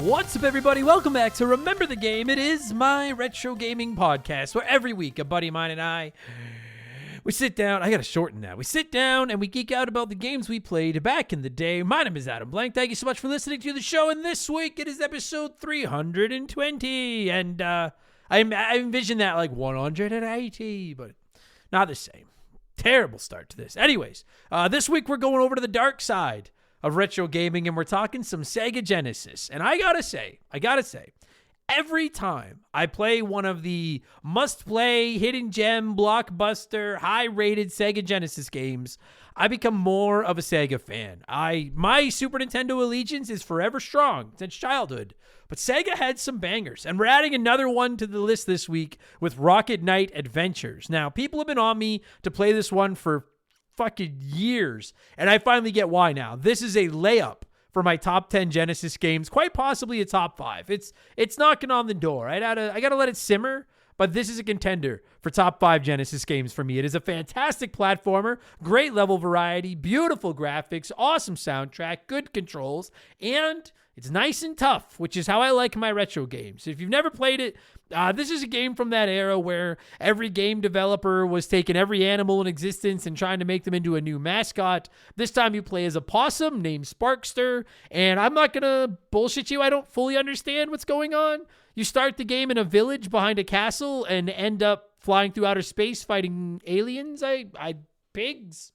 What's up, everybody? Welcome back to Remember the Game. It is my retro gaming podcast where every week a buddy of mine and I, we sit down. I got to shorten that. We sit down and we geek out about the games we played back in the day. My name is Adam Blank. Thank you so much for listening to the show. And this week it is episode 320. And I envision that like 180, but not the same. Terrible start to this. Anyways, this week we're going over to the dark side of retro gaming, and we're talking some Sega Genesis. And I gotta say, every time I play one of the must-play, hidden gem, blockbuster, high-rated Sega Genesis games, I become more of a Sega fan. My Super Nintendo allegiance is forever strong since childhood, but Sega had some bangers, and we're adding another one to the list this week with Rocket Knight Adventures. Now, people have been on me to play this one for fucking years, and I finally get why now. This is a layup for my top 10 Genesis games, quite possibly a top 5. It's knocking on the door. I gotta let it simmer, but this is a contender for top 5 Genesis games for me. It is a fantastic platformer, great level variety, beautiful graphics, awesome soundtrack, good controls, and it's nice and tough, which is how I like my retro games. If you've never played it, this is a game from that era where every game developer was taking every animal in existence and trying to make them into a new mascot. This time you play as a possum named Sparkster, and I'm not going to bullshit you. I don't fully understand what's going on. You start the game in a village behind a castle and end up flying through outer space fighting aliens. Pigs.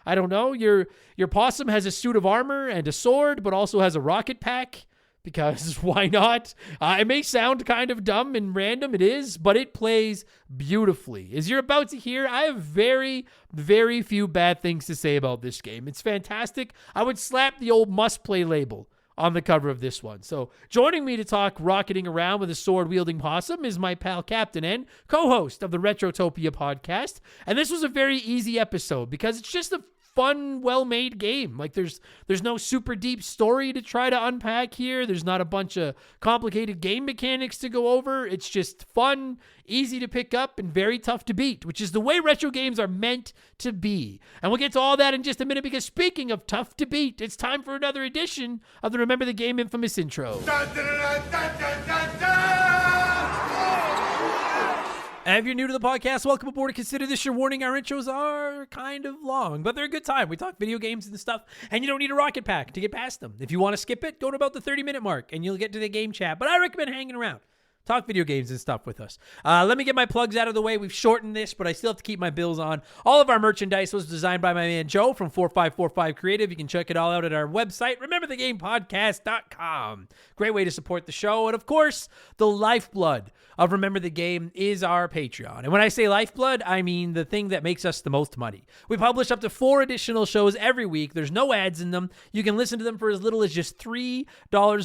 I don't know. Your possum has a suit of armor and a sword, but also has a rocket pack, because why not? It may sound kind of dumb and random. It is, but it plays beautifully. As you're about to hear, I have very, very few bad things to say about this game. It's fantastic. I would slap the old must-play label on the cover of this one. So joining me to talk rocketing around with a sword-wielding possum is my pal Captain N, co-host of the Retrotopia podcast. And this was a very easy episode because it's just a fun, well-made game. Like there's no super deep story to try to unpack here. There's not a bunch of complicated game mechanics to go over. It's just fun, easy to pick up, and very tough to beat, which is the way retro games are meant to be. And we'll get to all that in just a minute, because speaking of tough to beat, it's time for another edition of the Remember the Game infamous intro. And if you're new to the podcast, welcome aboard. Consider this your warning. Our intros are kind of long, but they're a good time. We talk video games and stuff, and you don't need a rocket pack to get past them. If you want to skip it, go to about the 30-minute mark, and you'll get to the game chat. But I recommend hanging around. Talk video games and stuff with us. Let me get my plugs out of the way. We've shortened this, but I still have to keep my bills on. All of our merchandise was designed by my man Joe from 4545 Creative. You can check it all out at our website, rememberthegamepodcast.com. Great way to support the show. And of course, the lifeblood of Remember the Game is our Patreon. And when I say lifeblood, I mean the thing that makes us the most money. We publish up to 4 additional shows every week. There's no ads in them. You can listen to them for as little as just $3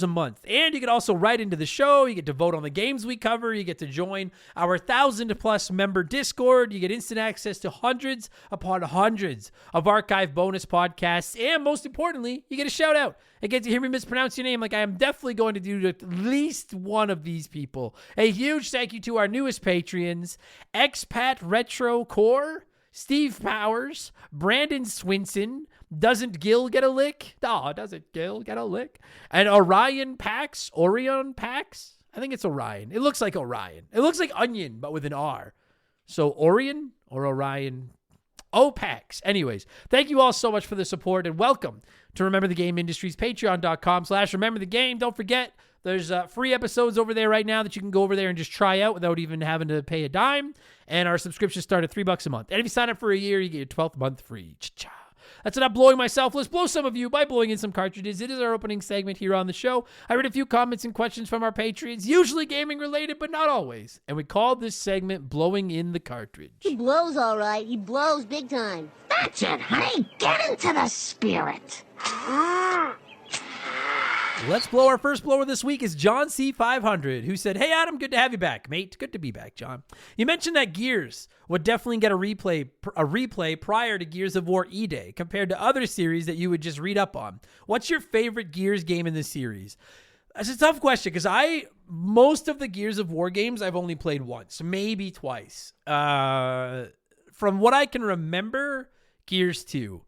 a month. And you can also write into the show. You get to vote on the games we cover. You get to join our 1,000+ member Discord. You get instant access to hundreds upon hundreds of archive bonus podcasts. And most importantly, you get a shout out and get to hear me mispronounce your name, like I am definitely going to do to at least one of these people. A huge thank you to our newest Patreons: Expat Retro Core, Steve Powers, Brandon Swinson, Doesn't Gil Get a Lick? Oh, doesn't Gil get a lick? And Orion Pax? I think it's Orion. It looks like Orion. It looks like onion, but with an R. So Orion or Orion? OPAX. Anyways, thank you all so much for the support, and welcome to Remember the Game Industries, patreon.com/rememberthegame. Don't forget, there's free episodes over there right now that you can go over there and just try out without even having to pay a dime. And our subscriptions start at $3 a month. And if you sign up for a year, you get your 12th month free. Cha-cha. That's enough blowing myself. Let's blow some of you by blowing in some cartridges. It is our opening segment here on the show. I read a few comments and questions from our Patreons, usually gaming related, but not always. And we called this segment Blowing in the Cartridge. He blows all right. He blows big time. That's it, honey. Get into the spirit. Let's blow. Our first blower this week is John C500, who said, "Hey Adam, good to have you back, mate. Good to be back, John. You mentioned that Gears would definitely get a replay prior to Gears of War E-Day compared to other series that you would just read up on. What's your favorite Gears game in the series?" That's a tough question, because most of the Gears of War games I've only played once, maybe twice. From what I can remember, Gears 2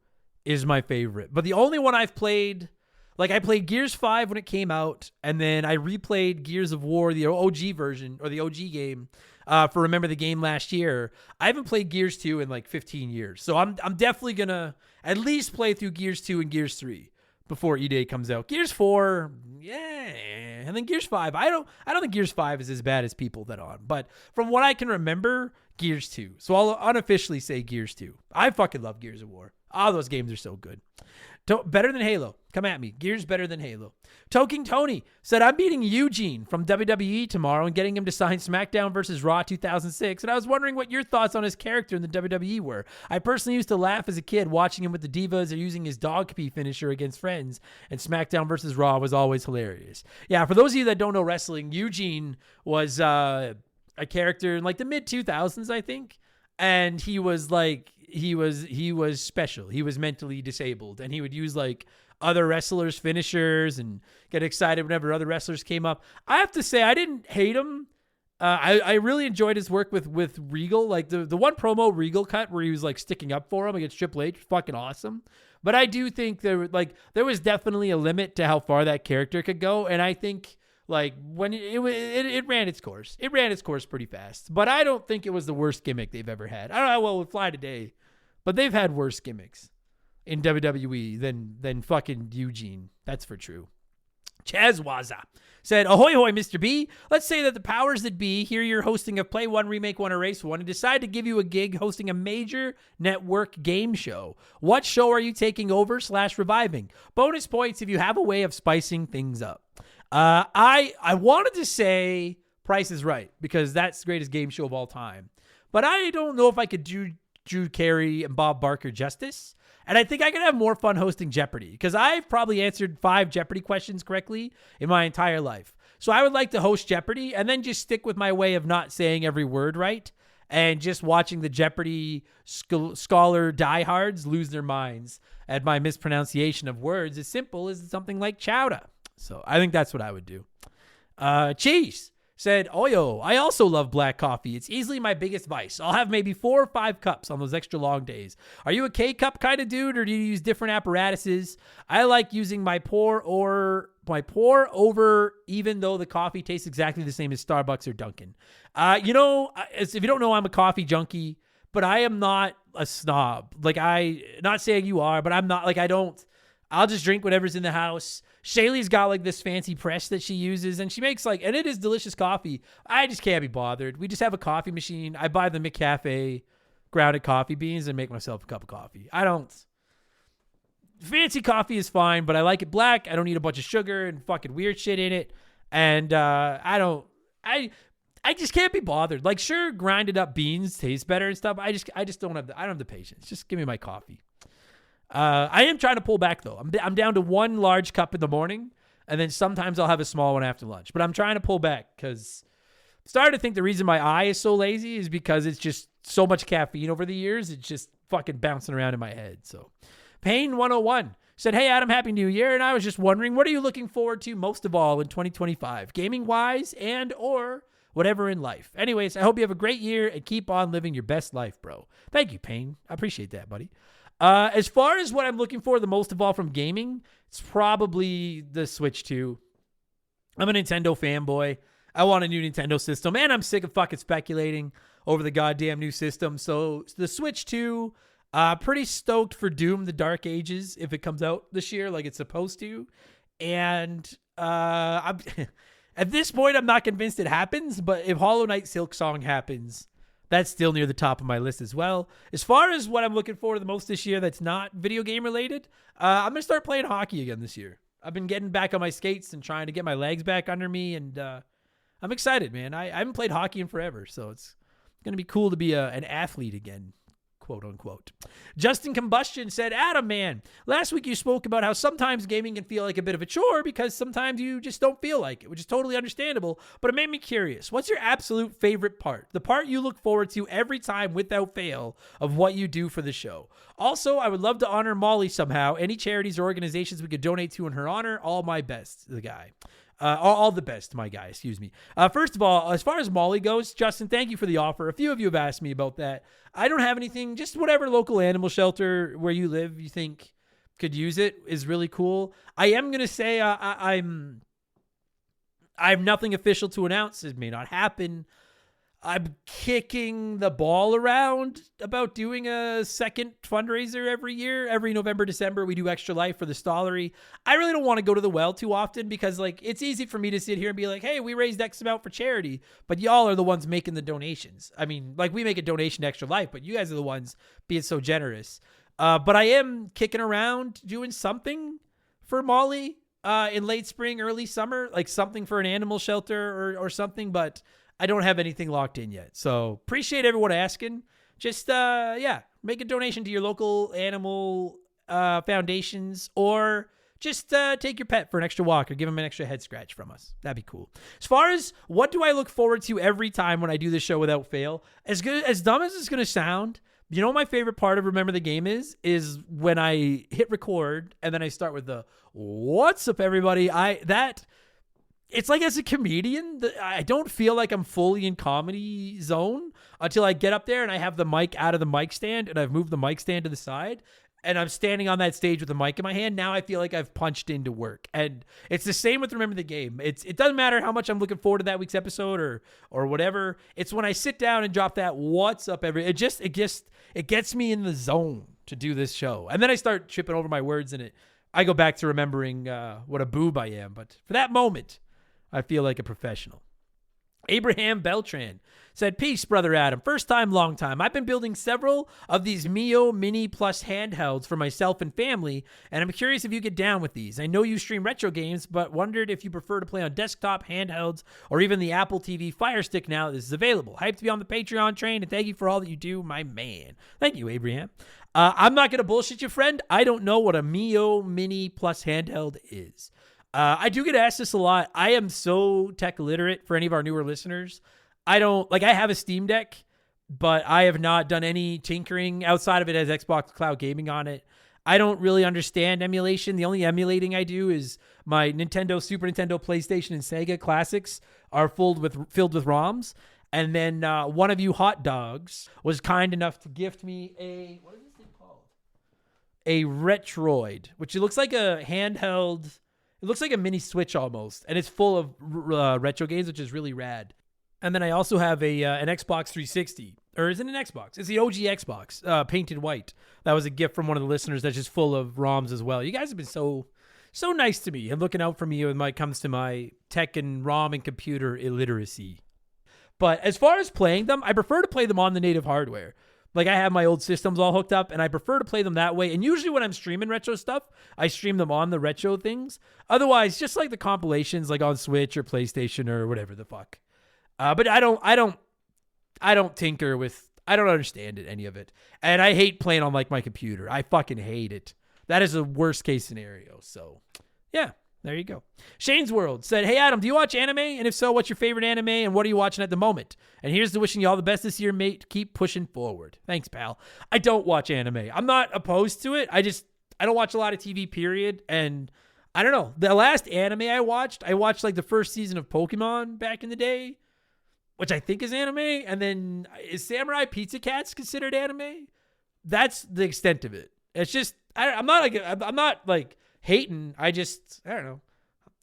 is my favorite. But the only one I've played Like, I played Gears 5 when it came out, and then I replayed Gears of War, the OG version, or the OG game, for Remember the Game last year. I haven't played Gears 2 in like 15 years. So I'm definitely going to at least play through Gears 2 and Gears 3 before E-Day comes out. Gears 4, yeah. And then Gears 5. I don't think Gears 5 is as bad as people that on. But from what I can remember, Gears 2. So I'll unofficially say Gears 2. I fucking love Gears of War. All those games are so good. Better than Halo. Come at me. Gears better than Halo. Toking Tony said, I'm beating Eugene from WWE tomorrow and getting him to sign SmackDown vs. Raw 2006. And I was wondering what your thoughts on his character in the WWE were. I personally used to laugh as a kid watching him with the Divas or using his dog pee finisher against friends. And SmackDown vs. Raw was always hilarious. Yeah, for those of you that don't know wrestling, Eugene was a character in like the mid 2000s, I think. And he was like, he was special. He was mentally disabled, and he would use like other wrestlers' finishers and get excited whenever other wrestlers came up. I have to say, I didn't hate him. I really enjoyed his work with Regal. Like the one promo Regal cut where he was like sticking up for him against Triple H, fucking awesome. But I do think there was definitely a limit to how far that character could go, and I think like when it ran its course. It ran its course pretty fast. But I don't think it was the worst gimmick they've ever had. I don't know, well, with Fly Today, but they've had worse gimmicks in WWE than fucking Eugene. That's for true. Chaz Waza said, ahoy hoy, Mr. B. Let's say that the powers that be hear you're hosting a Play One, Remake One, Erase One and decide to give you a gig hosting a major network game show. What show are you taking over / reviving? Bonus points if you have a way of spicing things up. I wanted to say Price is Right because that's the greatest game show of all time. But I don't know if I could do Drew Carey and Bob Barker justice. And I think I could have more fun hosting Jeopardy because I've probably answered 5 Jeopardy questions correctly in my entire life. So I would like to host Jeopardy and then just stick with my way of not saying every word right and just watching the Jeopardy scholar diehards lose their minds at my mispronunciation of words as simple as something like chowder. So I think that's what I would do. Cheese said, Oyo, I also love black coffee. It's easily my biggest vice. I'll have maybe 4 or 5 cups on those extra long days. Are you a K-cup kind of dude, or do you use different apparatuses? I like using my pour over, even though the coffee tastes exactly the same as Starbucks or Dunkin'. If you don't know, I'm a coffee junkie, but I am not a snob. Like, not saying you are, but I'm not, like, I'll just drink whatever's in the house. Shaylee's got like this fancy press that she uses, and she makes and it is delicious coffee. I just can't be bothered. We just have a coffee machine. I buy the McCafe grounded coffee beans and make myself a cup of coffee. Fancy coffee is fine, but I like it black. I don't need a bunch of sugar and fucking weird shit in it. And I just can't be bothered. Like, sure, grinded up beans taste better and stuff. I just don't have the patience. Just give me my coffee. I am trying to pull back though. I'm down to 1 large cup in the morning, and then sometimes I'll have a small one after lunch. But I'm trying to pull back because I'm starting to think the reason my eye is so lazy is because it's just so much caffeine over the years. It's just fucking bouncing around in my head. So, Payne 101 said, "Hey Adam, Happy New Year, and I was just wondering, what are you looking forward to most of all in 2025, gaming wise and or whatever in life? Anyways, I hope you have a great year and keep on living your best life, bro." Thank you, Payne. I appreciate that, buddy. As far as what I'm looking for the most of all from gaming, it's probably the Switch 2. I'm a Nintendo fanboy. I want a new Nintendo system, and I'm sick of fucking speculating over the goddamn new system. So the Switch 2, pretty stoked for Doom: The Dark Ages if it comes out this year like it's supposed to. And I'm at this point, I'm not convinced it happens, but if Hollow Knight Silksong happens, that's still near the top of my list as well. As far as what I'm looking for the most this year that's not video game related, I'm going to start playing hockey again this year. I've been getting back on my skates and trying to get my legs back under me, and I'm excited, man. I haven't played hockey in forever, so it's going to be cool to be an athlete again, quote unquote. Justin Combustion said, Adam, man, last week you spoke about how sometimes gaming can feel like a bit of a chore because sometimes you just don't feel like it, which is totally understandable, but it made me curious. What's your absolute favorite part? The part you look forward to every time without fail of what you do for the show. Also, I would love to honor Molly somehow. Any charities or organizations we could donate to in her honor, all my best, the guy. All the best, my guy, excuse me. First of all, as far as Molly goes, Justin, thank you for the offer. A few of you have asked me about that. I don't have anything, just whatever local animal shelter where you live you think could use it is really cool. I am going to say I have nothing official to announce. It may not happen. I'm kicking the ball around about doing a second fundraiser every year. Every November, December, we do Extra Life for the Stollery. I really don't want to go to the well too often because, like, it's easy for me to sit here and be like, hey, we raised X amount for charity, but y'all are the ones making the donations. I mean, like, we make a donation to Extra Life, but you guys are the ones being so generous. But I am kicking around doing something for Molly in late spring, early summer, like something for an animal shelter or something, but I don't have anything locked in yet. So appreciate everyone asking. Just, make a donation to your local animal foundations, or just take your pet for an extra walk or give them an extra head scratch from us. That'd be cool. As far as what do I look forward to every time when I do this show without fail, as dumb as it's going to sound, you know what my favorite part of Remember the Game is when I hit record and then I start with the, what's up, everybody? It's like, as a comedian, I don't feel like I'm fully in comedy zone until I get up there and I have the mic out of the mic stand and I've moved the mic stand to the side and I'm standing on that stage with the mic in my hand. Now I feel like I've punched into work. And it's the same with Remember the Game. It doesn't matter how much I'm looking forward to that week's episode or whatever. It's when I sit down and drop that what's up it gets me in the zone to do this show. And then I start tripping over my words and I go back to remembering what a boob I am. But for that moment, I feel like a professional. Abraham Beltran said, peace, Brother Adam. First time, long time. I've been building several of these Mio Mini Plus handhelds for myself and family, and I'm curious if you get down with these. I know you stream retro games, but wondered if you prefer to play on desktop, handhelds, or even the Apple TV Fire Stick now that this is available. Hyped to be on the Patreon train, and thank you for all that you do, my man. Thank you, Abraham. I'm not going to bullshit you, friend. I don't know what a Mio Mini Plus handheld is. I do get asked this a lot. I am so tech illiterate for any of our newer listeners. I have a Steam Deck, but I have not done any tinkering outside of it as Xbox Cloud Gaming on it. I don't really understand emulation. The only emulating I do is my Nintendo, Super Nintendo, PlayStation, and Sega classics are filled with ROMs. And then one of you hot dogs was kind enough to gift me what is this thing called? A Retroid, which it looks like a handheld. It looks like a mini Switch almost, and it's full of retro games, which is really rad. And then I also have an Xbox 360, or is it an Xbox? It's the OG Xbox, painted white. That was a gift from one of the listeners that's just full of ROMs as well. You guys have been so nice to me and looking out for me when it comes to my tech and ROM and computer illiteracy. But as far as playing them, I prefer to play them on the native hardware. Like, I have my old systems all hooked up, and I prefer to play them that way. And usually when I'm streaming retro stuff, I stream them on the retro things. Otherwise, just like the compilations, like on Switch or PlayStation or whatever the fuck. But I don't tinker with. I don't understand it, any of it, and I hate playing on like my computer. I fucking hate it. That is a worst case scenario. So, yeah. There you go. Shane's World said, hey, Adam, do you watch anime? And if so, what's your favorite anime and what are you watching at the moment? And here's to wishing you all the best this year, mate. Keep pushing forward. Thanks, pal. I don't watch anime. I'm not opposed to it. I don't watch a lot of TV, period. And I don't know. The last anime I watched like the first season of Pokemon back in the day, which I think is anime. And then is Samurai Pizza Cats considered anime? That's the extent of it. It's just, I'm not like hating. I don't know.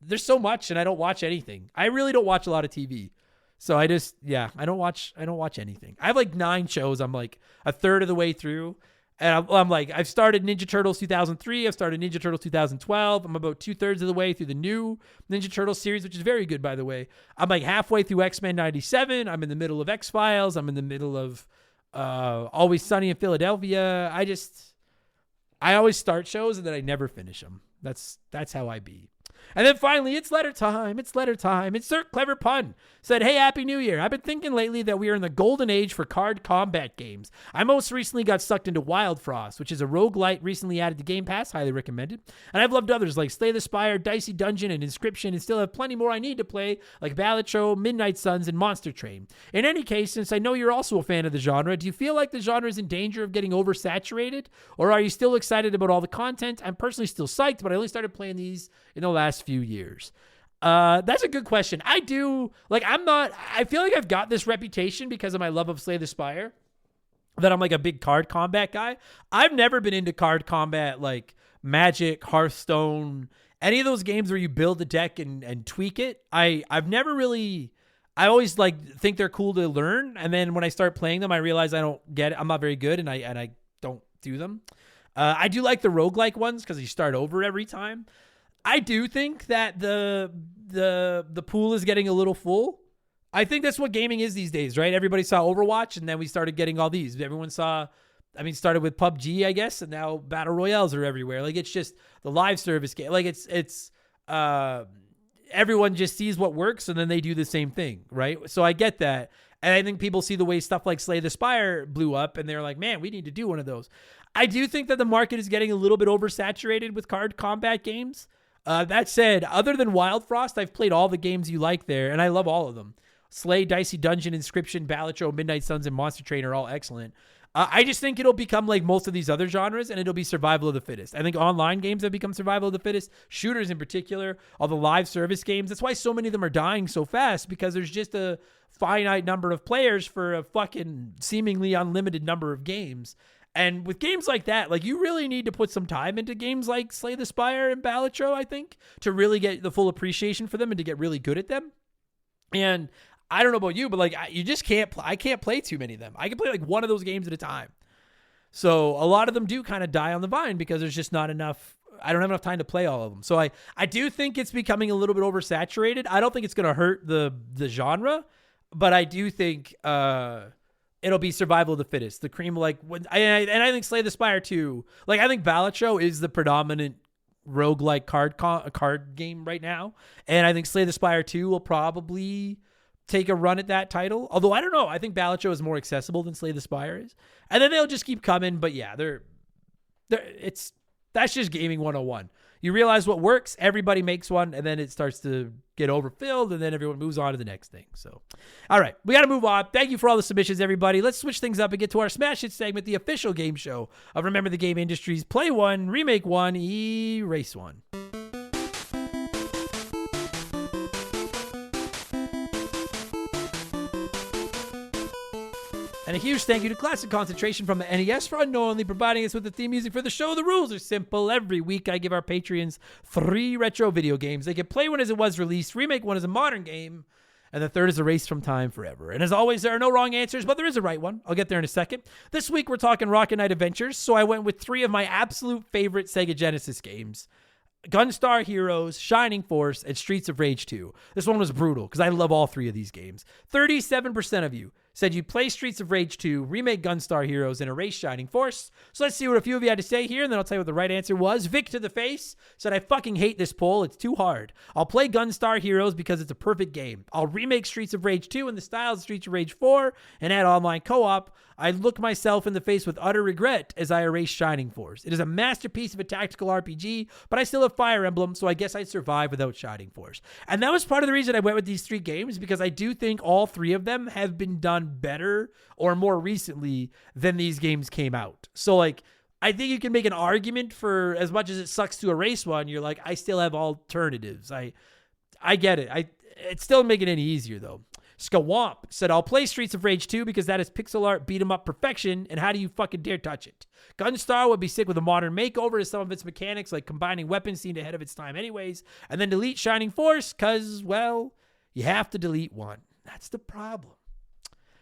There's so much and I don't watch anything. I really don't watch a lot of TV. So I don't watch anything. I have like 9 shows. I'm like a third of the way through. And I'm like, I've started Ninja Turtles 2003. I've started Ninja Turtles 2012. I'm about 2/3 of the way through the new Ninja Turtles series, which is very good, by the way. I'm like halfway through X-Men 97. I'm in the middle of X-Files. I'm in the middle of Always Sunny in Philadelphia. I always start shows and then I never finish them. That's how I be. And then finally, it's letter time. Insert clever pun. Said, hey, Happy New Year. I've been thinking lately that we are in the golden age for card combat games. I most recently got sucked into Wild Frost, which is a roguelite recently added to Game Pass. Highly recommended. And I've loved others like Slay the Spire, Dicey Dungeon, and Inscription, and still have plenty more I need to play, like Balatro, Midnight Suns, and Monster Train. In any case, since I know you're also a fan of the genre, do you feel like the genre is in danger of getting oversaturated? Or are you still excited about all the content? I'm personally still psyched, but I only started playing these in the last few years. That's a good question. I feel like I've got this reputation because of my love of Slay the Spire, that I'm like a big card combat guy. I've never been into card combat like Magic, Hearthstone, any of those games where you build a deck and tweak it. I've never really, I always like think they're cool to learn. And then when I start playing them, I realize I don't get it. I'm not very good and I don't do them. I do like the roguelike ones because you start over every time. I do think that the pool is getting a little full. I think that's what gaming is these days, right? Everybody saw Overwatch, and then we started getting all these. Everyone saw, started with PUBG, I guess, and now battle royales are everywhere. Like, it's just the live service game. Like, it's everyone just sees what works, and then they do the same thing, right? So I get that. And I think people see the way stuff like Slay the Spire blew up, and they're like, man, we need to do one of those. I do think that the market is getting a little bit oversaturated with card combat games. That said, other than Wild Frost, I've played all the games you like there, and I love all of them. Slay, Dicey Dungeon, Inscription, Balatro, Midnight Suns, and Monster Train are all excellent. I just think it'll become like most of these other genres, and it'll be survival of the fittest. I think online games have become survival of the fittest, shooters in particular, all the live service games. That's why so many of them are dying so fast, because there's just a finite number of players for a fucking seemingly unlimited number of games. And with games like that, like, you really need to put some time into games like Slay the Spire and Balatro, I think, to really get the full appreciation for them and to get really good at them. And I don't know about you, but like, you just I can't play too many of them. I can play like one of those games at a time. So a lot of them do kind of die on the vine because there's just not enough. I don't have enough time to play all of them. So I do think it's becoming a little bit oversaturated. I don't think it's going to hurt the genre, but I do think it'll be survival of the fittest. The cream, like, and I think Slay the Spire too. Like, I think Balatro is the predominant roguelike card game right now, and I think Slay the Spire 2 will probably take a run at that title. Although I don't know, I think Balatro is more accessible than Slay the Spire is, and then they'll just keep coming. But yeah, that's just gaming 101. You realize what works, everybody makes one, and then it starts to get overfilled, and then everyone moves on to the next thing. So, all right, we got to move on. Thank you for all the submissions, everybody. Let's switch things up and get to our Smash Hit segment, the official game show of Remember the Game Industries Play 1, Remake 1, Erase 1. And a huge thank you to Classic Concentration from the NES for unknowingly providing us with the theme music for the show. The rules are simple. Every week I give our Patreons 3 retro video games. They can play one as it was released, remake one as a modern game, and the third is erased from time forever. And as always, there are no wrong answers, but there is a right one. I'll get there in a second. This week we're talking Rocket Knight Adventures, so I went with 3 of my absolute favorite Sega Genesis games: Gunstar Heroes, Shining Force, and Streets of Rage 2. This one was brutal because I love all 3 of these games. 37% of you said you'd play Streets of Rage 2, remake Gunstar Heroes, and erase Shining Force. So let's see what a few of you had to say here, and then I'll tell you what the right answer was. Vic to the face said, I fucking hate this poll. It's too hard. I'll play Gunstar Heroes because it's a perfect game. I'll remake Streets of Rage 2 in the style of Streets of Rage 4 and add online co-op. I look myself in the face with utter regret as I erase Shining Force. It is a masterpiece of a tactical RPG, but I still have Fire Emblem, so I guess I'd survive without Shining Force. And that was part of the reason I went with these 3 games, because I do think all 3 of them have been done better or more recently than these games came out. So, like, I think you can make an argument for, as much as it sucks to erase one, you're like, I still have alternatives. I get it. It's still making it any easier, though. Skawamp said, I'll play Streets of Rage 2 because that is pixel art beat 'em up perfection, and how do you fucking dare touch it? Gunstar would be sick with a modern makeover, as some of its mechanics, like combining weapons, seemed ahead of its time anyways. And then delete Shining Force because, well, you have to delete one. That's the problem.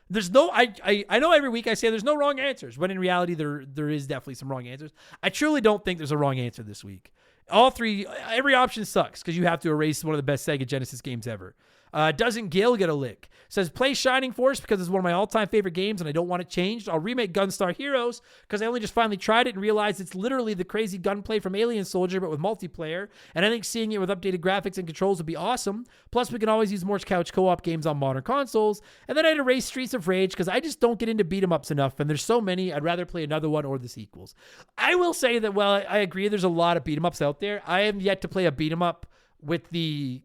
There's no, I know every week I say there's no wrong answers, when in reality there is definitely some wrong answers. I truly don't think there's a wrong answer this week. All 3, every option sucks because you have to erase one of the best Sega Genesis games ever. Doesn't Gil get a lick? Says, play Shining Force because it's one of my all-time favorite games and I don't want it changed. I'll remake Gunstar Heroes because I only just finally tried it and realized it's literally the crazy gunplay from Alien Soldier but with multiplayer, and I think seeing it with updated graphics and controls would be awesome. Plus, we can always use more couch co-op games on modern consoles. And then I'd erase Streets of Rage because I just don't get into beat-em-ups enough, and there's so many, I'd rather play another one or the sequels. I will say that, well, I agree there's a lot of beat-em-ups out there. I have yet to play a beat-em-up with the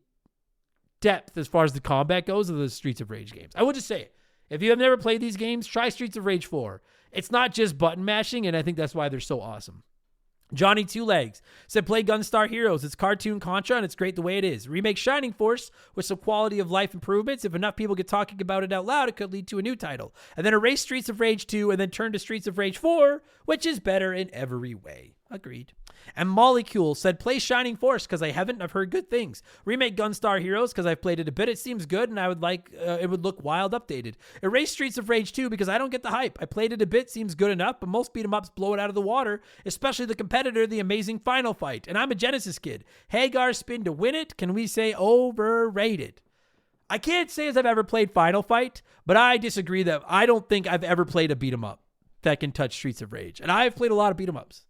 depth as far as the combat goes of the Streets of Rage games. I will just say it. If you have never played these games, try Streets of Rage 4. It's not just button mashing, and I think that's why they're so awesome. Johnny Two Legs said, play Gunstar Heroes. It's cartoon Contra, and it's great the way it is. Remake Shining Force with some quality of life improvements. If enough people get talking about it out loud, it could lead to a new title. And then erase Streets of Rage 2, and then turn to Streets of Rage 4, which is better in every way. Agreed. And Molecule said, play Shining Force because I haven't. I've heard good things. Remake Gunstar Heroes because I've played it a bit. It seems good, and I would like it would look wild updated. Erase Streets of Rage 2 because I don't get the hype. I played it a bit, seems good enough, but most beat 'em ups blow it out of the water, especially the competitor, the amazing Final Fight. And I'm a Genesis kid. Hagar spin to win it. Can we say overrated? I can't say as I've ever played Final Fight, but I disagree that I don't think I've ever played a beat 'em up that can touch Streets of Rage. And I've played a lot of beat 'em ups.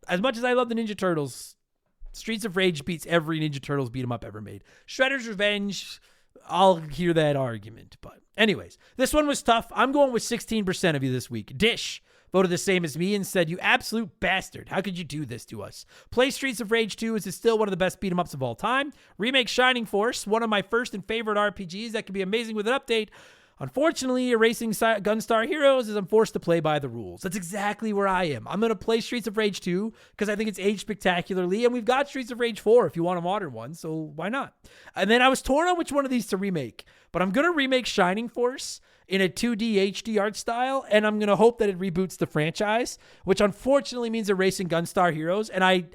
As much as I love the Ninja Turtles, Streets of Rage beats every Ninja Turtles beat 'em up ever made. Shredder's Revenge, I'll hear that argument. But anyways, this one was tough. I'm going with 16% of you this week. Dish voted the same as me and said, you absolute bastard. How could you do this to us? Play Streets of Rage 2 is still one of the best beat 'em ups of all time. Remake Shining Force, one of my first and favorite RPGs that can be amazing with an update. Unfortunately, erasing Gunstar Heroes is I'm forced to play by the rules. That's exactly where I am. I'm going to play Streets of Rage 2 because I think it's aged spectacularly, and we've got Streets of Rage 4 if you want a modern one, so why not? And then I was torn on which one of these to remake, but I'm going to remake Shining Force in a 2D HD art style, and I'm going to hope that it reboots the franchise, which unfortunately means erasing Gunstar Heroes, and I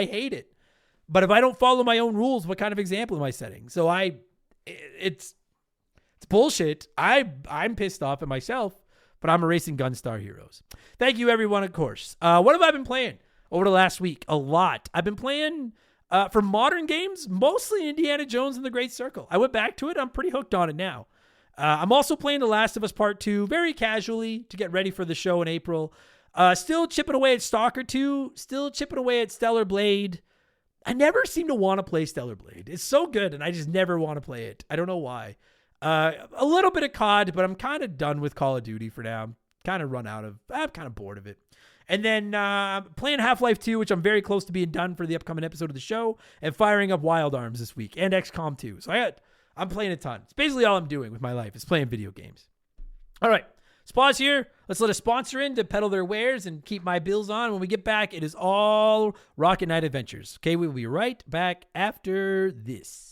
hate it. But if I don't follow my own rules, what kind of example am I setting? So it's bullshit. I'm pissed off at myself, but I'm erasing Gunstar Heroes. Thank you, everyone, of course. What have I been playing over the last week? A lot. I've been playing, for modern games, mostly Indiana Jones and the Great Circle. I went back to it. I'm pretty hooked on it now. I'm also playing The Last of Us Part 2 very casually to get ready for the show in April. Still chipping away at Stalker 2. Still chipping away at Stellar Blade. I never seem to want to play Stellar Blade. It's so good, and I just never want to play it. I don't know why. A little bit of COD, but I'm kind of done with Call of Duty for now. I'm kind of bored of it. And then playing Half-Life 2, which I'm very close to being done for the upcoming episode of the show, and firing up Wild Arms this week, and XCOM 2. So I'm playing a ton. It's basically all I'm doing with my life is playing video games. All right, let's pause here. Let's let a sponsor in to peddle their wares and keep my bills on. When we get back, it is all Rocket Knight Adventures. Okay, we'll be right back after this.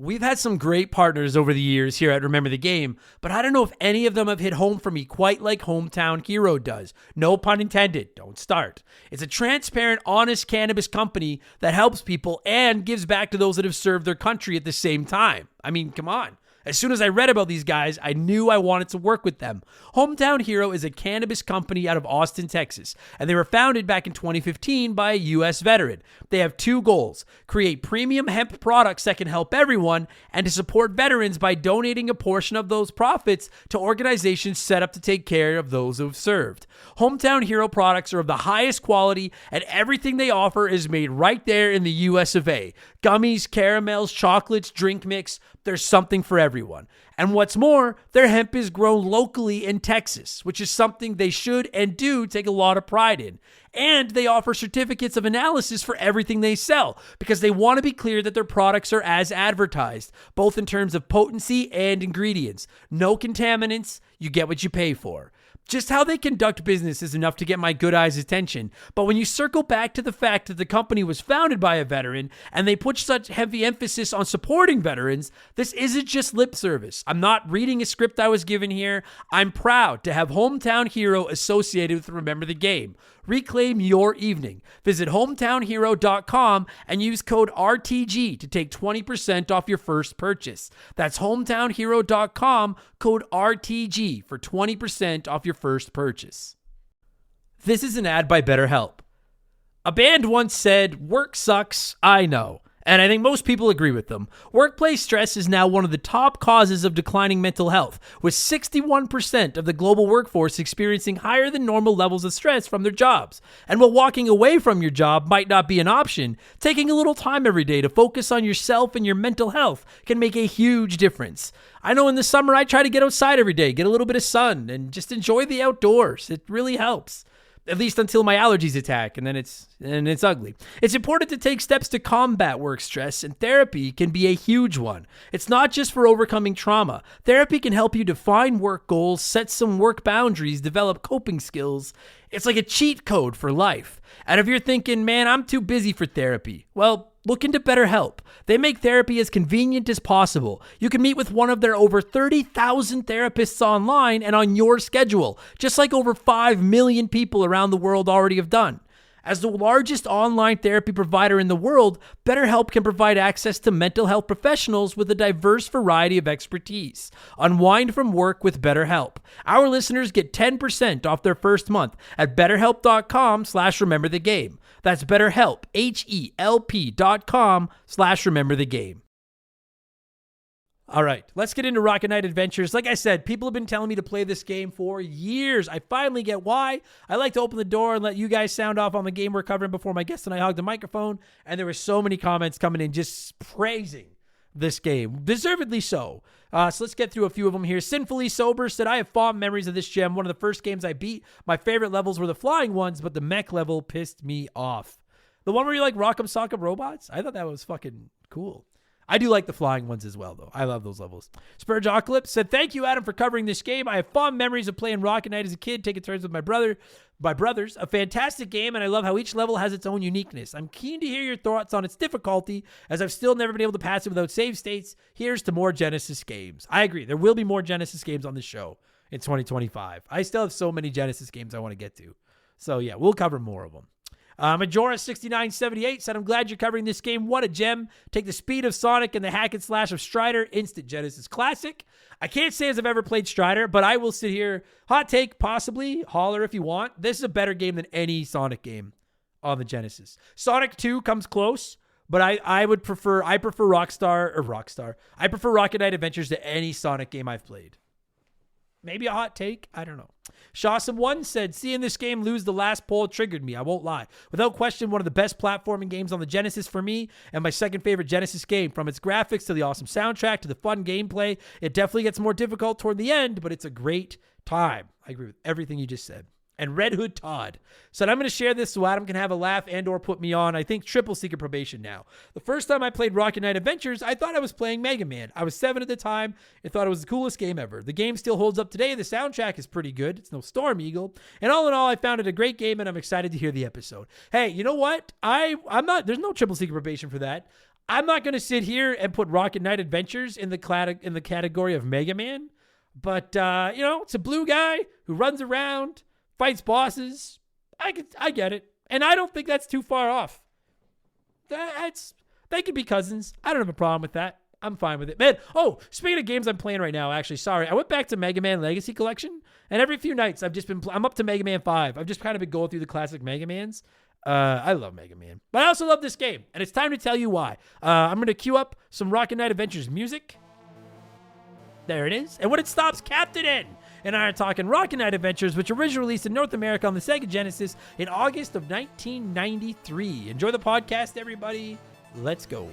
We've had some great partners over the years here at Remember the Game, but I don't know if any of them have hit home for me quite like Hometown Hero does. No pun intended. Don't start. It's a transparent, honest cannabis company that helps people and gives back to those that have served their country at the same time. I mean, come on. As soon as I read about these guys, I knew I wanted to work with them. Hometown Hero is a cannabis company out of Austin, Texas, and they were founded back in 2015 by a U.S. veteran. They have two goals: create premium hemp products that can help everyone, and to support veterans by donating a portion of those profits to organizations set up to take care of those who have served. Hometown Hero products are of the highest quality, and everything they offer is made right there in the U.S. of A. Gummies, caramels, chocolates, drink mix. There's something for everyone. And what's more, their hemp is grown locally in Texas, which is something they should and do take a lot of pride in. And they offer certificates of analysis for everything they sell because they want to be clear that their products are as advertised, both in terms of potency and ingredients. No contaminants, you get what you pay for. Just how they conduct business is enough to get my good eyes' attention, but when you circle back to the fact that the company was founded by a veteran and they put such heavy emphasis on supporting veterans, this isn't just lip service. I'm not reading a script I was given here. I'm proud to have Hometown Hero associated with Remember the Game. Reclaim your evening. Visit hometownhero.com and use code RTG to take 20% off your first purchase. That's hometownhero.com, code RTG for 20% off your first purchase. This is an ad by BetterHelp. A band once said, "Work sucks, I know." And I think most people agree with them. Workplace stress is now one of the top causes of declining mental health, with 61% of the global workforce experiencing higher than normal levels of stress from their jobs. And while walking away from your job might not be an option, taking a little time every day to focus on yourself and your mental health can make a huge difference. I know in the summer I try to get outside every day, get a little bit of sun, and just enjoy the outdoors. It really helps. At least until my allergies attack, and then it's ugly. It's important to take steps to combat work stress, and therapy can be a huge one. It's not just for overcoming trauma. Therapy can help you define work goals, set some work boundaries, develop coping skills. It's like a cheat code for life. And if you're thinking, man, I'm too busy for therapy, well, Look into BetterHelp. They make therapy as convenient as possible. You can meet with one of their over 30,000 therapists online and on your schedule, just like over 5 million people around the world already have done. As the largest online therapy provider in the world, BetterHelp can provide access to mental health professionals with a diverse variety of expertise. Unwind from work with BetterHelp. Our listeners get 10% off their first month at betterhelp.com/rememberthegame. That's BetterHelp, HELP.com/rememberthegame. All right, let's get into Rocket Knight Adventures. Like I said, people have been telling me to play this game for years. I finally get why. I like to open the door and let you guys sound off on the game we're covering before my guest and I hog the microphone. And there were so many comments coming in just praising this game. Deservedly so. So let's get through a few of them here. Sinfully Sober said, I have fond memories of this gem. One of the first games I beat. My favorite levels were the flying ones, but the mech level pissed me off. The one where you like Rock'em Sock'em Robots? I thought that was fucking cool. I do like the flying ones as well, though. I love those levels. Spurgeocalypse said, thank you, Adam, for covering this game. I have fond memories of playing Rocket Knight as a kid, taking turns with my brothers. A fantastic game, and I love how each level has its own uniqueness. I'm keen to hear your thoughts on its difficulty, as I've still never been able to pass it without save states. Here's to more Genesis games. I agree. There will be more Genesis games on this show in 2025. I still have so many Genesis games I want to get to. So, yeah, we'll cover more of them. Majora6978 said, I'm glad you're covering this game. What a gem. Take the speed of Sonic and the hack and slash of Strider. Instant Genesis classic. I can't say as I've ever played Strider, but I will sit here. Hot take, possibly. Holler if you want. This is a better game than any Sonic game on the Genesis. Sonic 2 comes close, but I prefer Rockstar. I prefer Rocket Knight Adventures to any Sonic game I've played. Maybe a hot take. I don't know. Shawsome1 said, seeing this game lose the last poll triggered me. I won't lie. Without question, one of the best platforming games on the Genesis for me, and my second favorite Genesis game. From its graphics to the awesome soundtrack to the fun gameplay, it definitely gets more difficult toward the end, but it's a great time. I agree with everything you just said. And Red Hood Todd said, I'm going to share this so Adam can have a laugh and or put me on, I think, triple secret probation now. The first time I played Rocket Knight Adventures, I thought I was playing Mega Man. I was 7 at the time and thought it was the coolest game ever. The game still holds up today. The soundtrack is pretty good. It's no Storm Eagle. And all in all, I found it a great game, and I'm excited to hear the episode. Hey, you know what? I'm not, there's no triple secret probation for that. I'm not going to sit here and put Rocket Knight Adventures in the category of Mega Man. But, it's a blue guy who runs around, fights bosses. I get it. And I don't think that's too far off. They could be cousins. I don't have a problem with that. I'm fine with it. Man, speaking of games I'm playing right now, actually, sorry. I went back to Mega Man Legacy Collection, and every few nights I'm up to Mega Man 5. I've just kind of been going through the classic Mega Mans. I love Mega Man. But I also love this game, and it's time to tell you why. I'm going to cue up some Rocket Knight Adventures music. There it is. And when it stops, Captain N and I are talking Rocket Knight Adventures, which originally released in North America on the Sega Genesis in August of 1993. Enjoy the podcast, everybody. Let's go.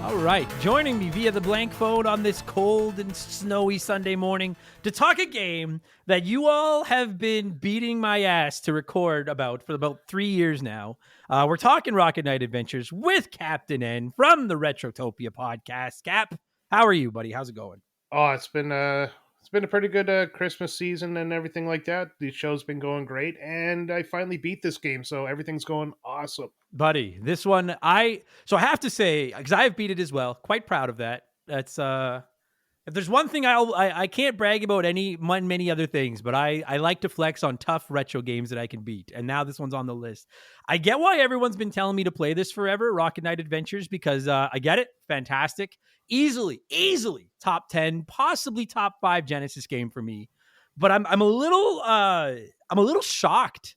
All right, joining me via the blank phone on this cold and snowy Sunday morning to talk a game that you all have been beating my ass to record about for about 3 years now. We're talking Rocket Knight Adventures with Captain N from the Retrotopia podcast. Cap, how are you, buddy? How's it going? Oh, it's been a pretty good Christmas season and everything like that. The show's been going great, and I finally beat this game, so everything's going awesome. Buddy, this one, I have to say, because I've beat it as well, quite proud of that. That's, if there's one thing I can't brag about many other things, but I like to flex on tough retro games that I can beat, and now this one's on the list. I get why everyone's been telling me to play this forever, Rocket Knight Adventures, because I get it, fantastic. Easily top 10, possibly top 5 Genesis game for me. But I'm a little shocked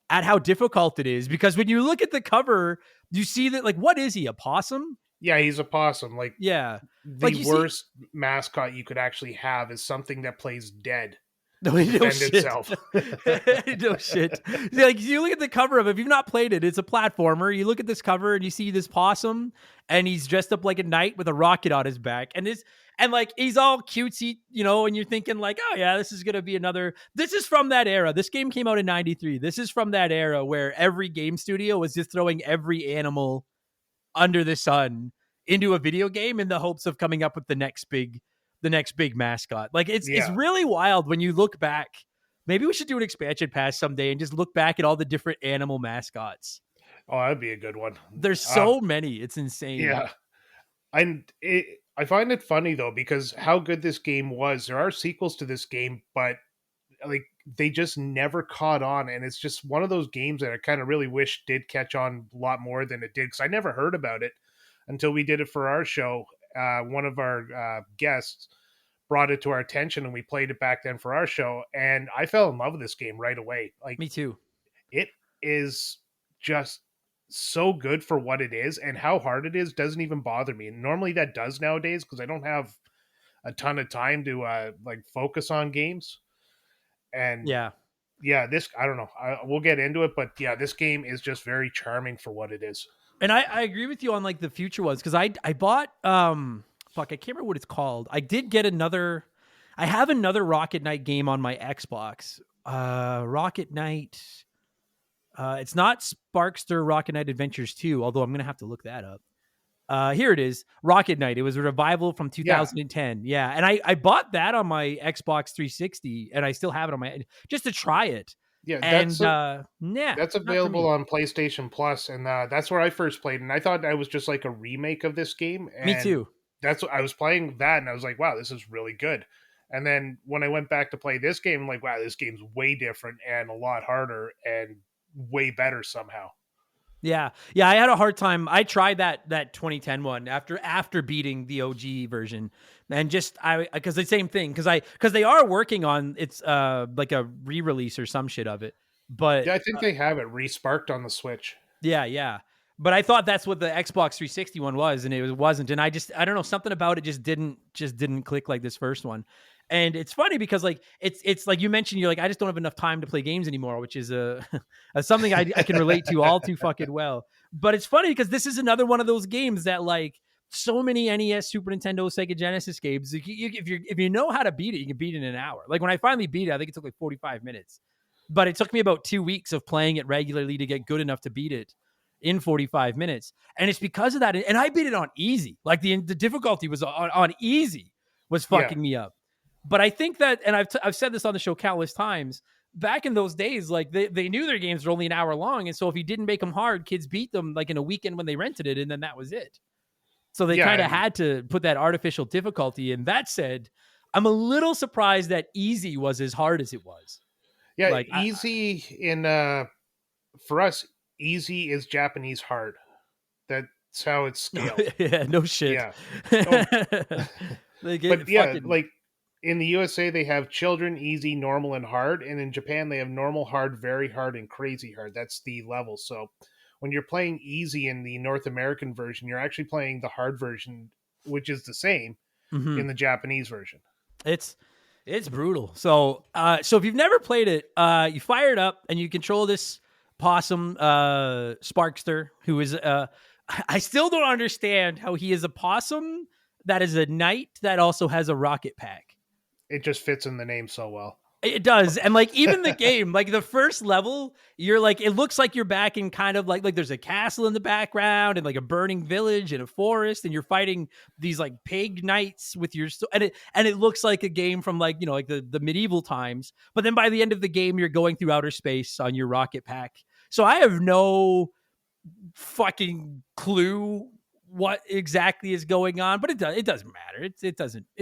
at how difficult it is, because when you look at the cover, you see that, like, what is he, a possum? Yeah, he's a possum. Like, yeah, the worst mascot you could actually have is something that plays dead. No shit. Itself. No shit. Like, you look at the cover of it, if you've not played it, it's a platformer. You look at this cover and you see this possum, and he's dressed up like a knight with a rocket on his back. And And like he's all cutesy, and you're thinking like, oh yeah, this is gonna be this is from that era. This game came out in 93. This is from that era where every game studio was just throwing every animal under the sun into a video game in the hopes of coming up with the next big mascot. Like it's really wild when you look back. Maybe we should do an expansion pass someday and just look back at all the different animal mascots. Oh, that'd be a good one. There's so many. It's insane. Yeah. I find it funny though, because how good this game was. There are sequels to this game, but like they just never caught on, and it's just one of those games that I kind of really wish did catch on a lot more than it did, because I never heard about it until we did it for our show. One of our guests brought it to our attention, and we played it back then for our show, and I fell in love with this game right away. Like, me too. It is just so good for what it is, and how hard it is doesn't even bother me. And normally that does nowadays, because I don't have a ton of time to like focus on games. And yeah, this, I don't know, we'll get into it, but yeah, this game is just very charming for what it is. And I agree with you on like the future ones, because I bought I can't remember what it's called. I did get I have another Rocket Knight game on my Xbox. Rocket Knight. It's not Sparkster Rocket Knight Adventures 2, although I'm going to have to look that up. Here it is, Rocket Knight. It was a revival from 2010. Yeah. And I bought that on my Xbox 360, and I still have it on my, just to try it. Yeah, that's available on PlayStation Plus, and that's where I first played, and I thought that was just like a remake of this game. And me too. That's what I was playing that, and I was like, wow, this is really good. And then when I went back to play this game, I'm like, wow, this game's way different and a lot harder and way better somehow. Yeah. I had a hard time. I tried that 2010 one after beating the OG version, and just because the same thing, because they are working on it's like a re-release or some shit of it. But yeah, I think they have it re-sparked on the Switch. Yeah. But I thought that's what the Xbox 360 one was, and it wasn't. And I don't know, something about it just didn't click like this first one. And it's funny because like it's like you mentioned, you're like, I just don't have enough time to play games anymore, which is something I can relate to all too fucking well. But it's funny because this is another one of those games that like so many NES, Super Nintendo, Sega Genesis games, if you know how to beat it, you can beat it in an hour. Like when I finally beat it, I think it took like 45 minutes. But it took me about 2 weeks of playing it regularly to get good enough to beat it in 45 minutes. And it's because of that. And I beat it on easy. Like the difficulty was on easy was fucking me up. But I think that, and I've said this on the show countless times, back in those days, like they knew their games were only an hour long. And so if you didn't make them hard, kids beat them like in a weekend when they rented it. And then that was it. So they kind of had to put that artificial difficulty in. That said, I'm a little surprised that easy was as hard as it was. Yeah, like easy for us, easy is Japanese hard. That's how it's scaled. Yeah, no shit. Yeah. But like in the USA, they have children, easy, normal, and hard. And in Japan, they have normal, hard, very hard, and crazy hard. That's the level. So when you're playing easy in the North American version, you're actually playing the hard version, which is the same in the Japanese version. It's brutal. So if you've never played it, you fire it up and you control this possum Sparkster, who is I still don't understand how he is a possum that is a knight that also has a rocket pack. It just fits in the name so well. It does. And like even the game, like the first level, you're like, it looks like you're back in kind of like there's a castle in the background and like a burning village and a forest, and you're fighting these like pig knights with your, and it looks like a game from like, you know, like the medieval times. But then by the end of the game, you're going through outer space on your rocket pack. So I have no fucking clue what exactly is going on, but it doesn't matter. It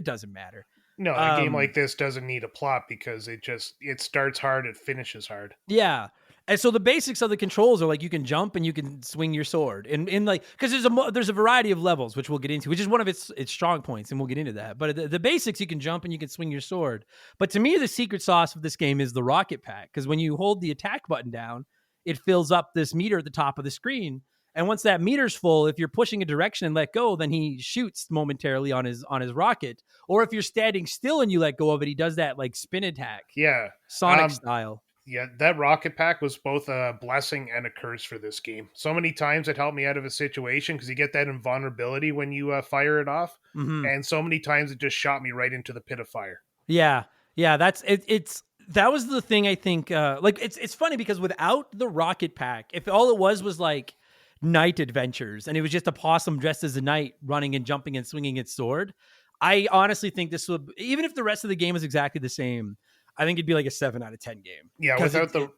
doesn't matter. No, a game like this doesn't need a plot because it starts hard, it finishes hard. Yeah. And so the basics of the controls are like you can jump and you can swing your sword. And in like, because there's a variety of levels, which we'll get into, which is one of its strong points, and we'll get into that. But the basics, you can jump and you can swing your sword. But to me, the secret sauce of this game is the rocket pack, because when you hold the attack button down, it fills up this meter at the top of the screen. And once that meter's full, if you're pushing a direction and let go, then he shoots momentarily on his rocket. Or if you're standing still and you let go of it, he does that like spin attack. Yeah. Sonic style. Yeah, that rocket pack was both a blessing and a curse for this game. So many times it helped me out of a situation because you get that invulnerability when you fire it off, Mm-hmm. and so many times it just shot me right into the pit of fire. Yeah. Yeah, that's it. It's that was the thing I think like it's funny because without the rocket pack, if all it was like night adventures and it was just a possum dressed as a knight running and jumping and swinging its sword, I honestly think this would, even if the rest of the game is exactly the same, I think it'd be like a 7 out of 10 game Yeah, because without the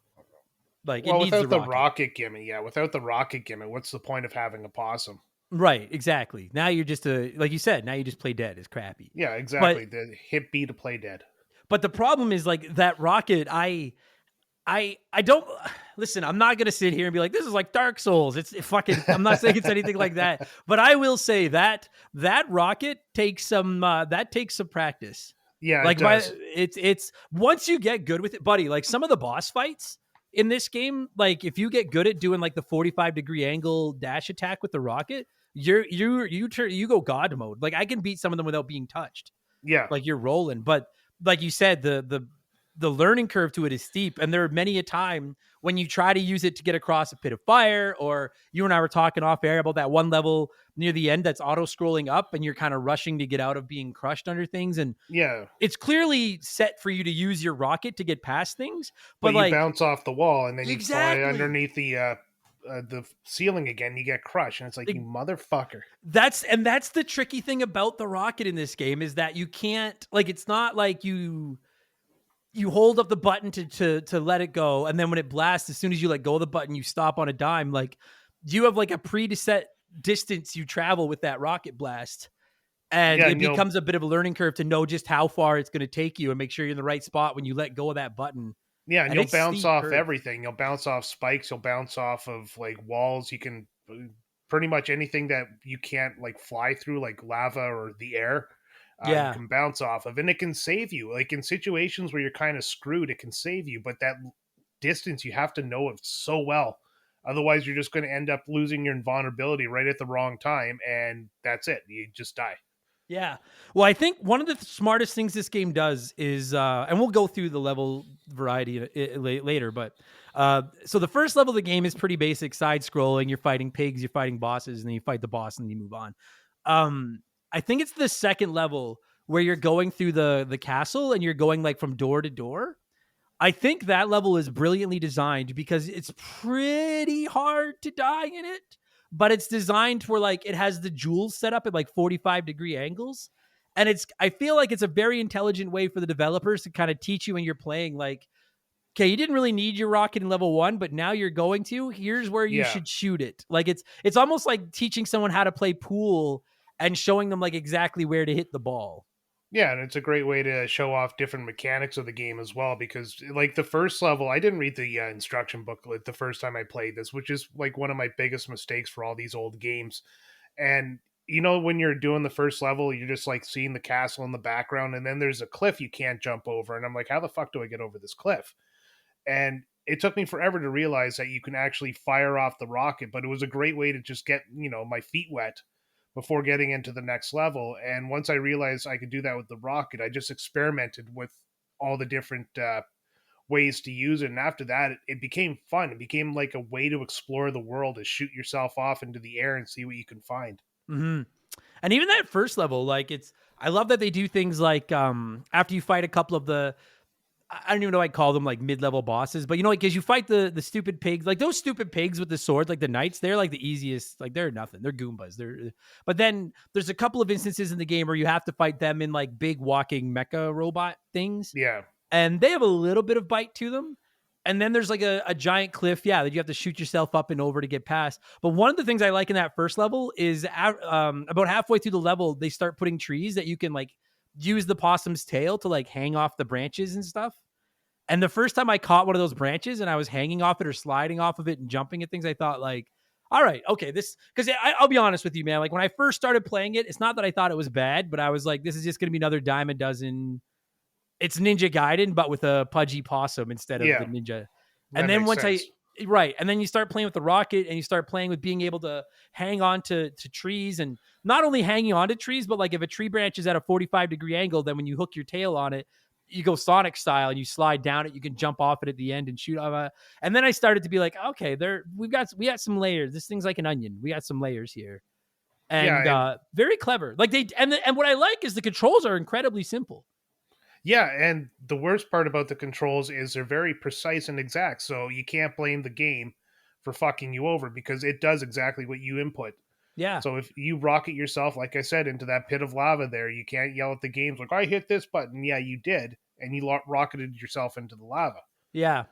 like it well, needs the without the rocket. rocket gimmick. Yeah, without the rocket gimmick, what's the point of having a possum? Right, exactly. Now you're just like you said, now you just play dead. It's crappy. Yeah, But exactly. The hit B to play dead. the problem is like that rocket I don't listen. I'm not gonna sit here and be like, "This is like Dark Souls." It's fucking. I'm not saying it's anything like that, but I will say that that rocket takes some practice. Yeah, it Like by does. it's once you get good with it, buddy. Like some of the boss fights in this game, like if you get good at doing like the 45-degree angle dash attack with the rocket, you go god mode. Like I can beat some of them without being touched. Yeah, Like you're rolling, but like you said, the learning curve to it is steep, and there are many a time when you try to use it to get across a pit of fire, or you and I were talking off air about that one level near the end that's auto scrolling up and you're kind of rushing to get out of being crushed under things, and yeah. it's clearly set for you to use your rocket to get past things, but But you like bounce off the wall and then you fly exactly underneath the ceiling again. You get crushed, and it's like, you motherfucker. that's the tricky thing about the rocket in this game is that you can't, like, it's not like you hold up the button to let it go, and then when it blasts, as soon as you let go of the button, you stop on a dime. Like you have like a preset distance you travel with that rocket blast, and Yeah, it and you'll becomes a bit of a learning curve to know just how far it's going to take you and make sure you're in the right spot when you let go of that button. Yeah, and And you'll it's bounce steep off curve. everything. You'll bounce off spikes. You'll bounce off of like walls. You can pretty much anything that you can't like fly through, like lava or the air. You Yeah. can bounce off of, and it can save you. Like in situations where you're kind of screwed, it can save you. But that distance, you have to know it so well. Otherwise, you're just going to end up losing your invulnerability right at the wrong time, and that's it. You just die. Yeah. Well, I think one of the smartest things this game does is, and we'll go through the level variety later, but so the first level of the game is pretty basic side scrolling. You're fighting pigs, you're fighting bosses, and then you fight the boss and then you move on. I think it's the second level where you're going through the castle and you're going like from door to door. I think that level is brilliantly designed because it's pretty hard to die in it, but it's designed for like it has the jewels set up at like 45-degree angles. And I feel like it's a very intelligent way for the developers to kind of teach you when you're playing, like, okay, you didn't really need your rocket in level 1, but now you're going to. Here's where you Yeah. should shoot it. Like it's almost like teaching someone how to play pool and showing them like exactly where to hit the ball. Yeah, and it's a great way to show off different mechanics of the game as well. Because, like the first level, I didn't read the instruction booklet the first time I played this, which is like one of my biggest mistakes for all these old games. And when you're doing the first level, you're just like seeing the castle in the background, and then there's a cliff you can't jump over, and I'm like, how the fuck do I get over this cliff? And it took me forever to realize that you can actually fire off the rocket, but it was a great way to just get my feet wet before getting into the next level. And once I realized I could do that with the rocket, I just experimented with all the different ways to use it. And after that, it became fun. It became like a way to explore the world, to shoot yourself off into the air and see what you can find. Mm-hmm. And even that first level, like I love that they do things like after you fight a couple of I don't even know what I'd call them, like mid-level bosses, but like because you fight the stupid pigs, like those stupid pigs with the swords, like the knights, they're like the easiest, like they're nothing, they're Goombas. But then there's a couple of instances in the game where you have to fight them in like big walking mecha robot things, Yeah. and they have a little bit of bite to them. And then there's like a giant cliff, yeah, that you have to shoot yourself up and over to get past. But one of the things I like in that first level is about halfway through the level, they start putting trees that you can like use the possum's tail to like hang off the branches and stuff. And the first time I caught one of those branches and I was hanging off it or sliding off of it and jumping at things, I thought like, all right, okay, this, because I'll be honest with you, man. Like when I first started playing it, it's not that I thought it was bad, but I was like, this is just going to be another dime a dozen. It's Ninja Gaiden, but with a pudgy possum instead of the Yeah. ninja. That And then makes once sense. right. And then you start playing with the rocket and you start playing with being able to hang on to trees, and not only hanging on to trees, but like if a tree branch is at a 45-degree angle, then when you hook your tail on it, you go Sonic style and you slide down it. You can jump off it at the end and shoot. And then I started to be like, okay, we got some layers. This thing's like an onion. We got some layers here, and Yeah, very clever. Like and what I like is the controls are incredibly simple. yeah, and the worst part about the controls is they're very precise and exact, so you can't blame the game for fucking you over because it does exactly what you input. Yeah. So if you rocket yourself, like I said, into that pit of lava there, you can't yell at the games like, I hit this button. Yeah, you did. And you rocketed yourself into the lava. Yeah.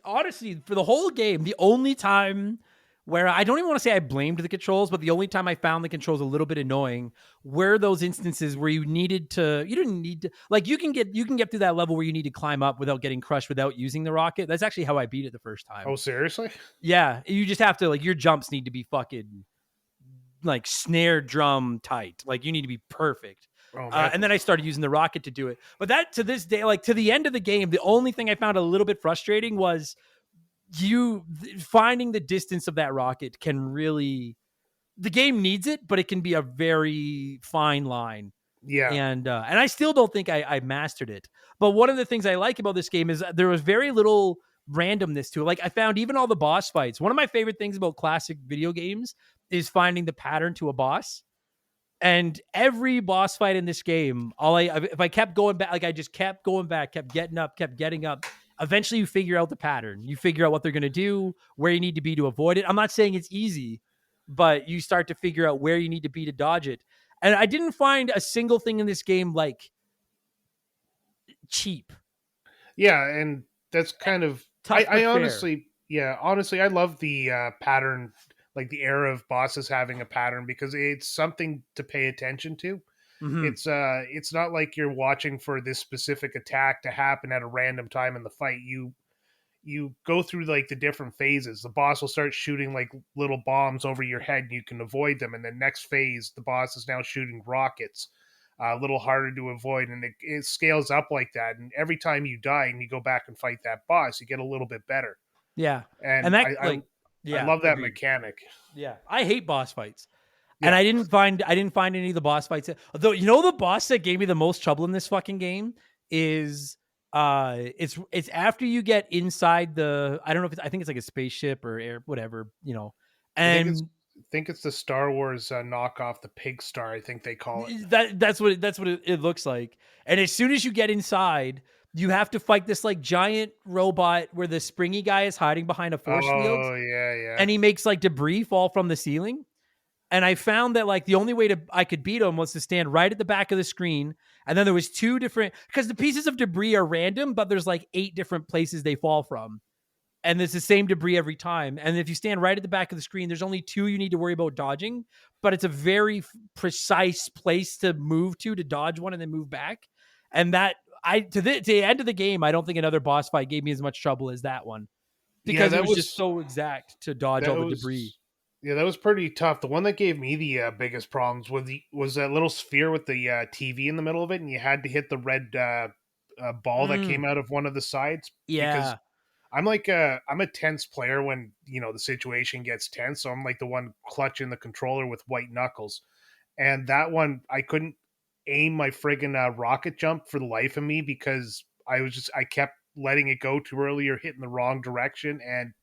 Honestly, for the whole game, the only time where I don't even want to say I blamed the controls, but the only time I found the controls a little bit annoying were those instances where you didn't need to, like, you can get through that level where you need to climb up without getting crushed without using the rocket. That's actually how I beat it the first time. Oh, seriously? Yeah. You just have to, like, your jumps need to be fucking like snare drum tight. Like, you need to be perfect. Oh, And then I started using the rocket to do it. But that, to this day, like to the end of the game, the only thing I found a little bit frustrating was finding the distance of that rocket can really, the game needs it, but it can be a very fine line. Yeah. And I still don't think I mastered it. But one of the things I like about this game is there was very little randomness to it. Like, I found even all the boss fights. One of my favorite things about classic video games is finding the pattern to a boss. And every boss fight in this game, if I kept going back, like I just kept going back, kept getting up, kept getting up. Eventually, you figure out the pattern. You figure out what they're going to do, where you need to be to avoid it. I'm not saying it's easy, but you start to figure out where you need to be to dodge it. And I didn't find a single thing in this game like cheap. Yeah, and that's kind of Tough, I but honestly, yeah, honestly, I love the pattern, like the era of bosses having a pattern because it's something to pay attention to. Mm-hmm. It's not like you're watching for this specific attack to happen at a random time in the fight. You go through like the different phases. The boss will start shooting like little bombs over your head and you can avoid them. And then next phase, the boss is now shooting rockets, a little harder to avoid. And it scales up like that. And every time you die and you go back and fight that boss, you get a little bit better. Yeah. And that, I love that agreed. mechanic. Yeah. I hate boss fights. Yeah. And I didn't find any of the boss fights. Although, you know, the boss that gave me the most trouble in this fucking game is it's after you get inside I don't know if I think it's like a spaceship or air, whatever, you know. And I think it's the Star Wars knockoff, the Pig Star, I think they call it. That's what it looks like. And as soon as you get inside, you have to fight this like giant robot where the springy guy is hiding behind a force field. Oh, yeah. And he makes like debris fall from the ceiling. And I found that like the only way I could beat him was to stand right at the back of the screen. And then there was two different, because the pieces of debris are random, but there's like 8 different places they fall from. And it's the same debris every time. And if you stand right at the back of the screen, there's only 2 you need to worry about dodging, but it's a very precise place to move to dodge one and then move back. And that to the end of the game, I don't think another boss fight gave me as much trouble as that one because it was just so exact to dodge all the debris. Yeah, that was pretty tough. The one that gave me the biggest problems was that little sphere with the TV in the middle of it, and you had to hit the red ball that came out of one of the sides. Yeah, because I'm a tense player when the situation gets tense, so I'm like the one clutching the controller with white knuckles. And that one, I couldn't aim my friggin' rocket jump for the life of me because I kept letting it go too early or hitting the wrong direction, and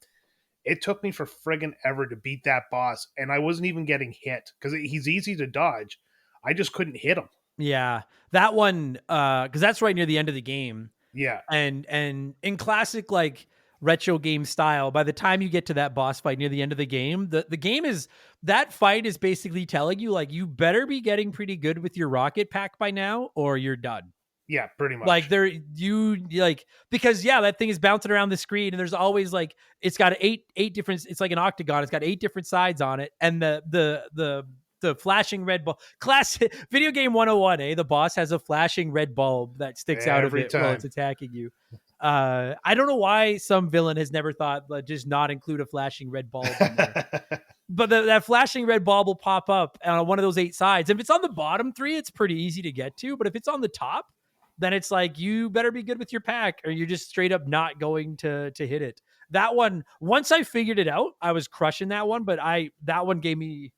it took me for friggin' ever to beat that boss, and I wasn't even getting hit because he's easy to dodge. I just couldn't hit him. Yeah, that one, because that's right near the end of the game. Yeah, and in classic like retro game style, by the time you get to that boss fight near the end of the game, the game is that fight is basically telling you like you better be getting pretty good with your rocket pack by now, or you're done. Yeah, pretty much. Like because that thing is bouncing around the screen and there's always like, it's got eight different, it's like an octagon. It's got 8 different sides on it. And the flashing red bulb, classic video game 101, the boss has a flashing red bulb that sticks out of it while it's attacking you. I don't know why some villain has never thought just not include a flashing red bulb in there. But that flashing red bulb will pop up on one of those 8 sides. If it's on the bottom 3, it's pretty easy to get to. But if it's on the top, then it's like, you better be good with your pack or you're just straight up not going to hit it. That one, once I figured it out, I was crushing that one, but that one gave me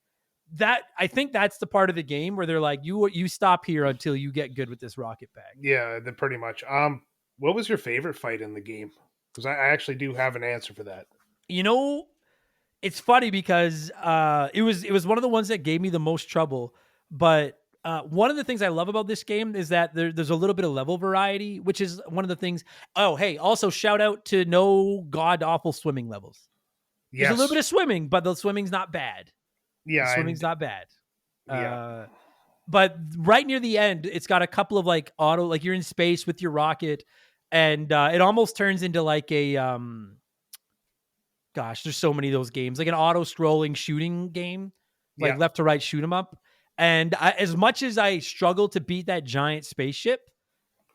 that I think that's the part of the game where they're like, you stop here until you get good with this rocket pack. Yeah, pretty much. What was your favorite fight in the game? Because I actually do have an answer for that. You know, it's funny because it was one of the ones that gave me the most trouble. But one of the things I love about this game is that there's a little bit of level variety, which is one of the things. Oh, hey, also shout out to no god awful swimming levels. There's a little bit of swimming, but the swimming's not bad. Yeah, The swimming's not bad. Yeah. But right near the end, it's got a couple of like auto, like you're in space with your rocket, and it almost turns into like a gosh, there's so many of those games, like an auto scrolling shooting game, like left to right shoot 'em up. And as much as I struggle to beat that giant spaceship,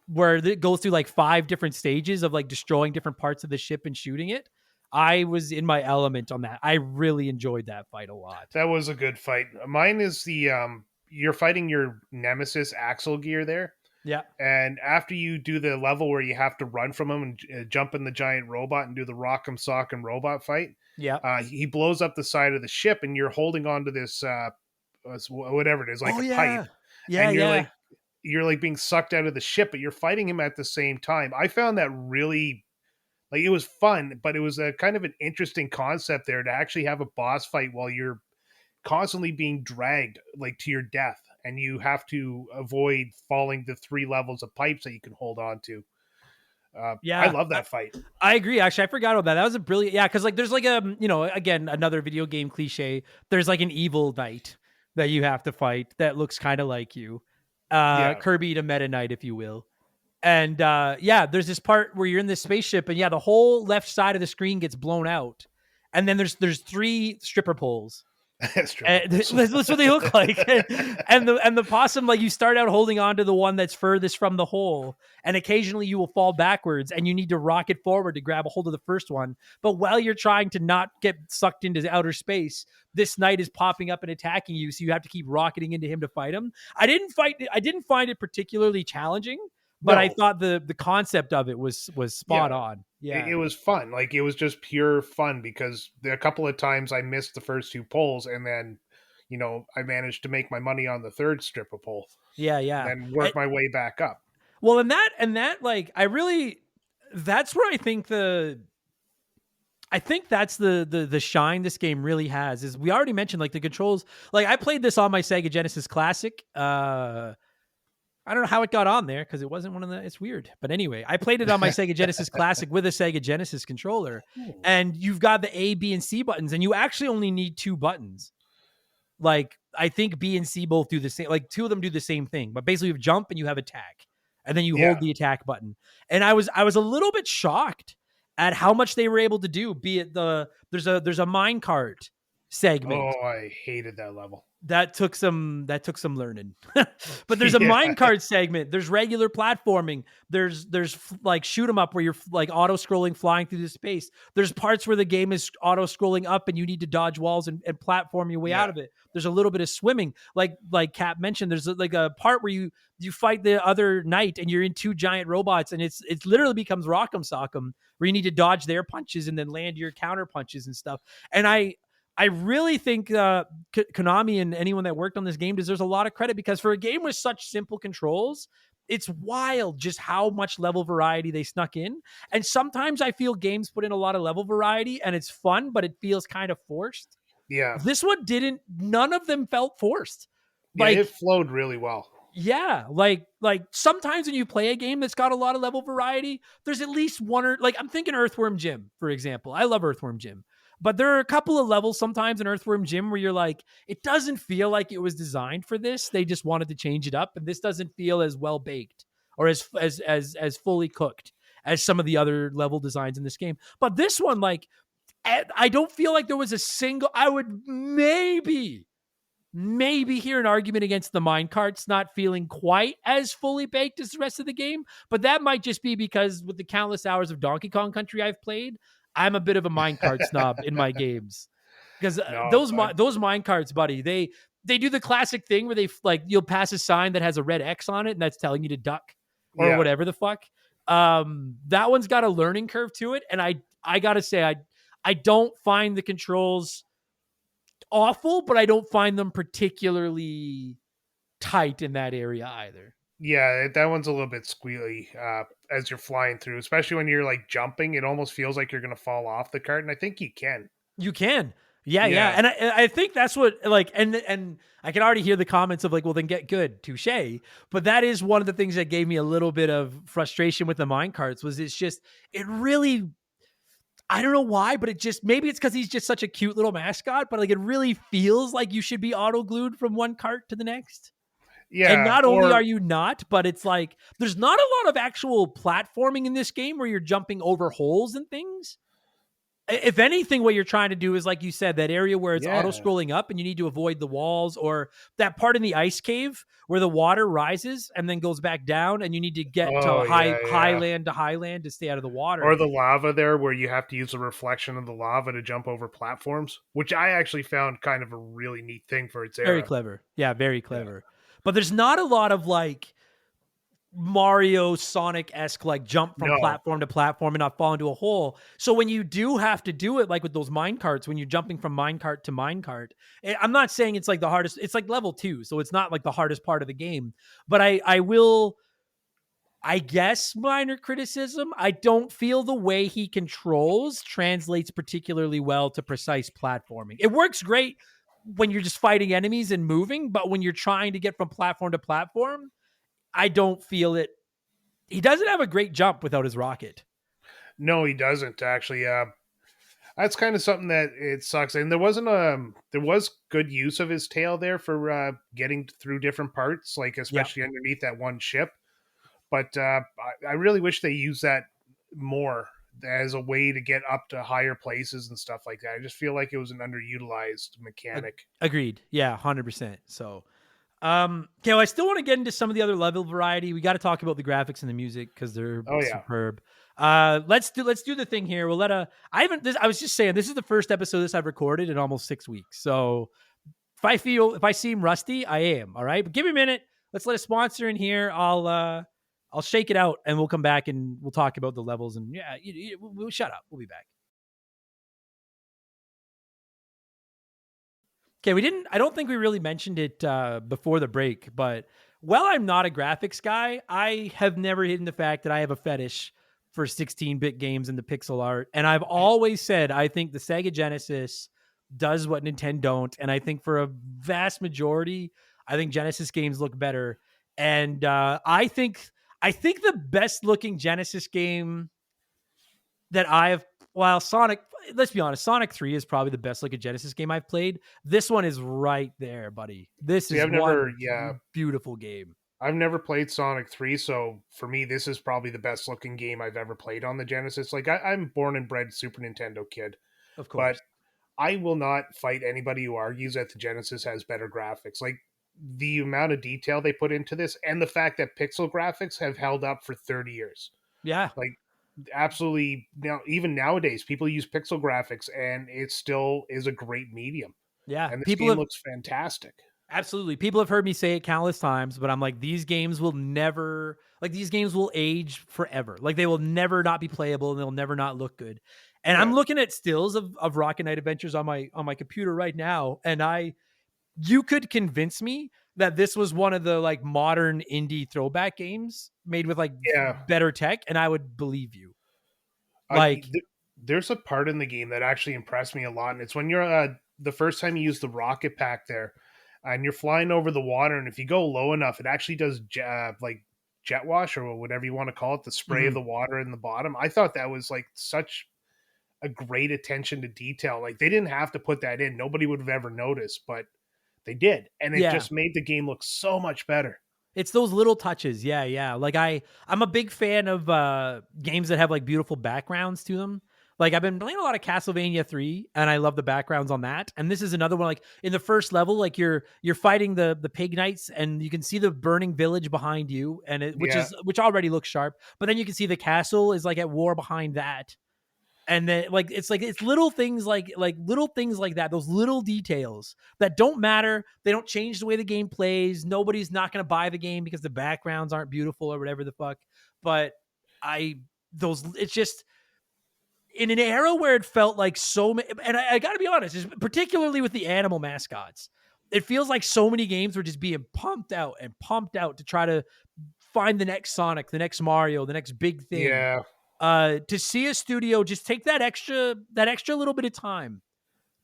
where it goes through like 5 different stages of like destroying different parts of the ship and shooting it, I was in my element on that. I really enjoyed that fight a lot. That was a good fight. Mine is the you're fighting your nemesis Axel Gear there. Yeah. And after you do the level where you have to run from him and jump in the giant robot and do the rock'em sock'em robot fight, Yeah. he blows up the side of the ship and you're holding on to this whatever it is, like a pipe. Yeah, And yeah. you're like being sucked out of the ship, but you're fighting him at the same time. I found that really, like, it was fun, but it was a kind of an interesting concept there to actually have a boss fight while you're constantly being dragged like to your death, and you have to avoid falling the 3 levels of pipes that you can hold on to. Yeah. I love that fight. I agree. Actually, I forgot about that. That was a brilliant, yeah. Cause like there's like again, another video game cliche. There's like an evil knight that you have to fight that looks kind of like you. Kirby to Meta Knight, if you will. And there's this part where you're in this spaceship, and the whole left side of the screen gets blown out. And then there's 3 stripper poles. That's true. That's what they look like. and the possum, like, you start out holding on to the one that's furthest from the hole, and occasionally you will fall backwards and you need to rocket forward to grab a hold of the first one. But while you're trying to not get sucked into outer space, this knight is popping up and attacking you, so you have to keep rocketing into him to fight him. I didn't find it particularly challenging, but I thought the concept of it was spot on. Yeah, it was fun. Like, it was just pure fun because a couple of times I missed the first 2 poles, and then I managed to make my money on the 3rd strip of pole. Yeah, and work my way back up. Well, and that like that's where I think that's the shine this game really has. Is we already mentioned, like, the controls. Like, I played this on my Sega Genesis Classic. I don't know how it got on there because it wasn't one of the. It's weird, but anyway, I played it on my Sega Genesis Classic with a Sega Genesis controller, and you've got the A, B, and C buttons, and you actually only need 2 buttons. Like, I think B and C both do the same. Like, 2 of them do the same thing, but basically you have jump and you have attack, and then you hold the attack button. And I was a little bit shocked at how much they were able to do. Be it there's a minecart segment. Oh, I hated that level. That took some learning. But there's a minecart segment. There's regular platforming. There's like shoot 'em up where you're like auto scrolling, flying through the space. There's parts where the game is auto scrolling up and you need to dodge walls and platform your way out of it. There's a little bit of swimming. Like Cap mentioned, there's like a part where you fight the other knight and you're in 2 giant robots, and it's literally becomes Rock'em Sock'em, where you need to dodge their punches and then land your counter punches and stuff. And I really think Konami and anyone that worked on this game deserves a lot of credit, because for a game with such simple controls, it's wild just how much level variety they snuck in. And sometimes I feel games put in a lot of level variety and it's fun, but it feels kind of forced. Yeah. This one didn't. None of them felt forced. Yeah, it flowed really well. Yeah, like sometimes when you play a game that's got a lot of level variety, there's at least one, or like I'm thinking Earthworm Jim, for example. I love Earthworm Jim. But there are a couple of levels sometimes in Earthworm Jim where you're like, it doesn't feel like it was designed for this. They just wanted to change it up, and this doesn't feel as well baked or as fully cooked as some of the other level designs in this game. But this one, like, I don't feel like there was a single. I would maybe hear an argument against the minecarts not feeling quite as fully baked as the rest of the game, but that might just be because with the countless hours of Donkey Kong Country I've played, I'm a bit of a minecart snob in my games, because those minecarts, buddy, they do the classic thing where they like, you'll pass a sign that has a red X on it and that's telling you to duck or whatever the fuck. That one's got a learning curve to it, and I gotta say, I don't find the controls awful, but I don't find them particularly tight in that area either. Yeah, that one's a little bit squealy as you're flying through, especially when you're like jumping. It almost feels like you're going to fall off the cart, and I think you can. You can. Yeah, yeah. Yeah. And I think that's what like and I can already hear the comments of like, well then get good. Touche. But that is one of the things that gave me a little bit of frustration with the mine carts was it's just it really I don't know why, but it just maybe it's because he's just such a cute little mascot, but like it really feels like you should be auto glued from one cart to the next. And Yeah. not only Or are you not, but it's like there's not a lot of actual platforming in this game where you're jumping over holes and things. If anything, what you're trying to do is, like you said, that area where it's auto yeah. scrolling up and you need to avoid the walls, or that part in the ice cave where the water rises and then goes back down, and you need to get to Oh yeah, yeah. highland to stay out of the water. Or the lava there, where you have to use the reflection of the lava to jump over platforms, which I actually found kind of a really neat thing for its Very era. clever. Yeah, very Yeah. clever. But there's not a lot of like Mario Sonic esque like jump from No. platform to platform and not fall into a hole. So when you do have to do it, like with those mine carts, when you're jumping from mine cart to mine cart, I'm not saying it's like the hardest. It's like level 2, so it's not like the hardest part of the game. But I will, I guess, minor criticism. I don't feel the way he controls translates particularly well to precise platforming. It works great when you're just fighting enemies and moving, but when you're trying to get from platform to platform, I don't feel it. He doesn't have a great jump without his rocket. No, he doesn't actually. That's kind of something that it sucks. And there was good use of his tail there for getting through different parts, like Yeah, especially underneath that one ship. But I really wish they used that more as a way to get up to higher places and stuff like that. I just feel like it was an underutilized mechanic. agreed. Yeah, 100%. So, okay, well, I still want to get into some of the other level variety. We got to talk about the graphics and the music because they're Oh yeah. superb. Let's do the thing here. We'll let I was just saying this is the first episode this I've recorded in almost 6 weeks. So if I seem rusty, I am. All right, but give me a minute. Let's let a sponsor in here. I'll shake it out and we'll come back and we'll talk about the levels and yeah, we'll shut up. We'll be back. Okay, I don't think we really mentioned it before the break, but while I'm not a graphics guy, I have never hidden the fact that I have a fetish for 16-bit games and the pixel art. And I've always said I think the Sega Genesis does what Nintendo don't. And I think for a vast majority, I think Genesis games look better. And I think the best looking Genesis game that I've while Sonic, let's be honest, Sonic 3 is probably the best looking Genesis game I've played. This one is right there, buddy. This See, is one yeah, beautiful game. I've never played Sonic 3, so for me, this is probably the best looking game I've ever played on the Genesis. Like, I'm born and bred Super Nintendo kid, Of but course. I will not fight anybody who argues that the Genesis has better graphics. Like, the amount of detail they put into this and the fact that pixel graphics have held up for 30 years. Yeah. Like, absolutely, now even nowadays people use pixel graphics and it still is a great medium, Yeah. and this People game have looks fantastic. absolutely. People have heard me say it countless times, but I'm like, these games will never, like, these games will age forever. Like, they will never not be playable and they'll never not look good. And I'm Yeah, looking at stills of Rocket Knight Adventures on my computer right now, and you could convince me that this was one of the like modern indie throwback games made with like yeah. better tech, and I would believe you. uh, Like, there's a part in the game that actually impressed me a lot, and it's when you're the first time you use the rocket pack there and you're flying over the water, and if you go low enough it actually does like jet wash or whatever you want to call it, the spray of mhm. the water in the bottom. I thought that was like such a great attention to detail. Like, they didn't have to put that in, nobody would have ever noticed, but they did, and it Yeah, just made the game look so much better. it's those little touches. Yeah, yeah. Like I'm a big fan of games that have like beautiful backgrounds to them. Like I've been playing a lot of Castlevania 3 and I love the backgrounds on that. And this is another one like in the first level like you're fighting the pig knights and you can see the burning village behind you and Yeah, which already looks sharp. But then you can see the castle is like at war behind that. And then like it's little things like little things like that, those little details that don't matter. They don't change the way the game plays. Nobody's not going to buy the game because the backgrounds aren't beautiful or whatever the fuck. But I those it's just in an era where it felt like so many, and I got to be honest, particularly with the animal mascots, it feels like so many games were just being pumped out and pumped out to try to find the next Sonic, the next Mario, the next big thing. Yeah. To see a studio just take that extra little bit of time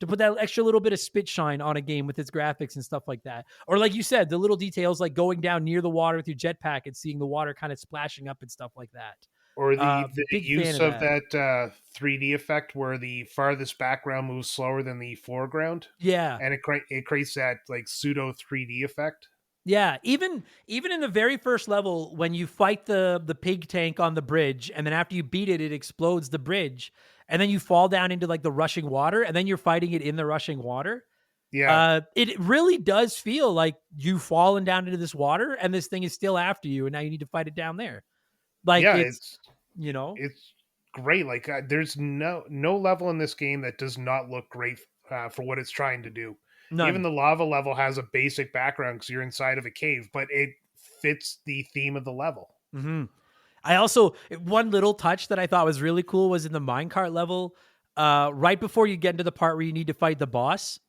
to put that extra little bit of spit shine on a game with its graphics and stuff like that. Or like you said, the little details like going down near the water with your jetpack and seeing the water kind of splashing up and stuff like that. Or the Big fan use of of that. that 3D effect where the farthest background moves slower than the foreground, Yeah. and it creates that like pseudo 3D effect. Yeah, even in the very first level when you fight the pig tank on the bridge, and then after you beat it, it explodes the bridge, and then you fall down into like the rushing water, and then you're fighting it in the rushing water. Yeah, It really does feel like you've fallen down into this water, and this thing is still after you, and now you need to fight it down there. Like yeah, it's you know it's great. Like there's no level in this game that does not look great for what it's trying to do. Even none. the lava level has a basic background because you're inside of a cave, but it fits the theme of the level. Hmm. I also one little touch that I thought was really cool was in the minecart level. Right before you get into the part where you need to fight the boss,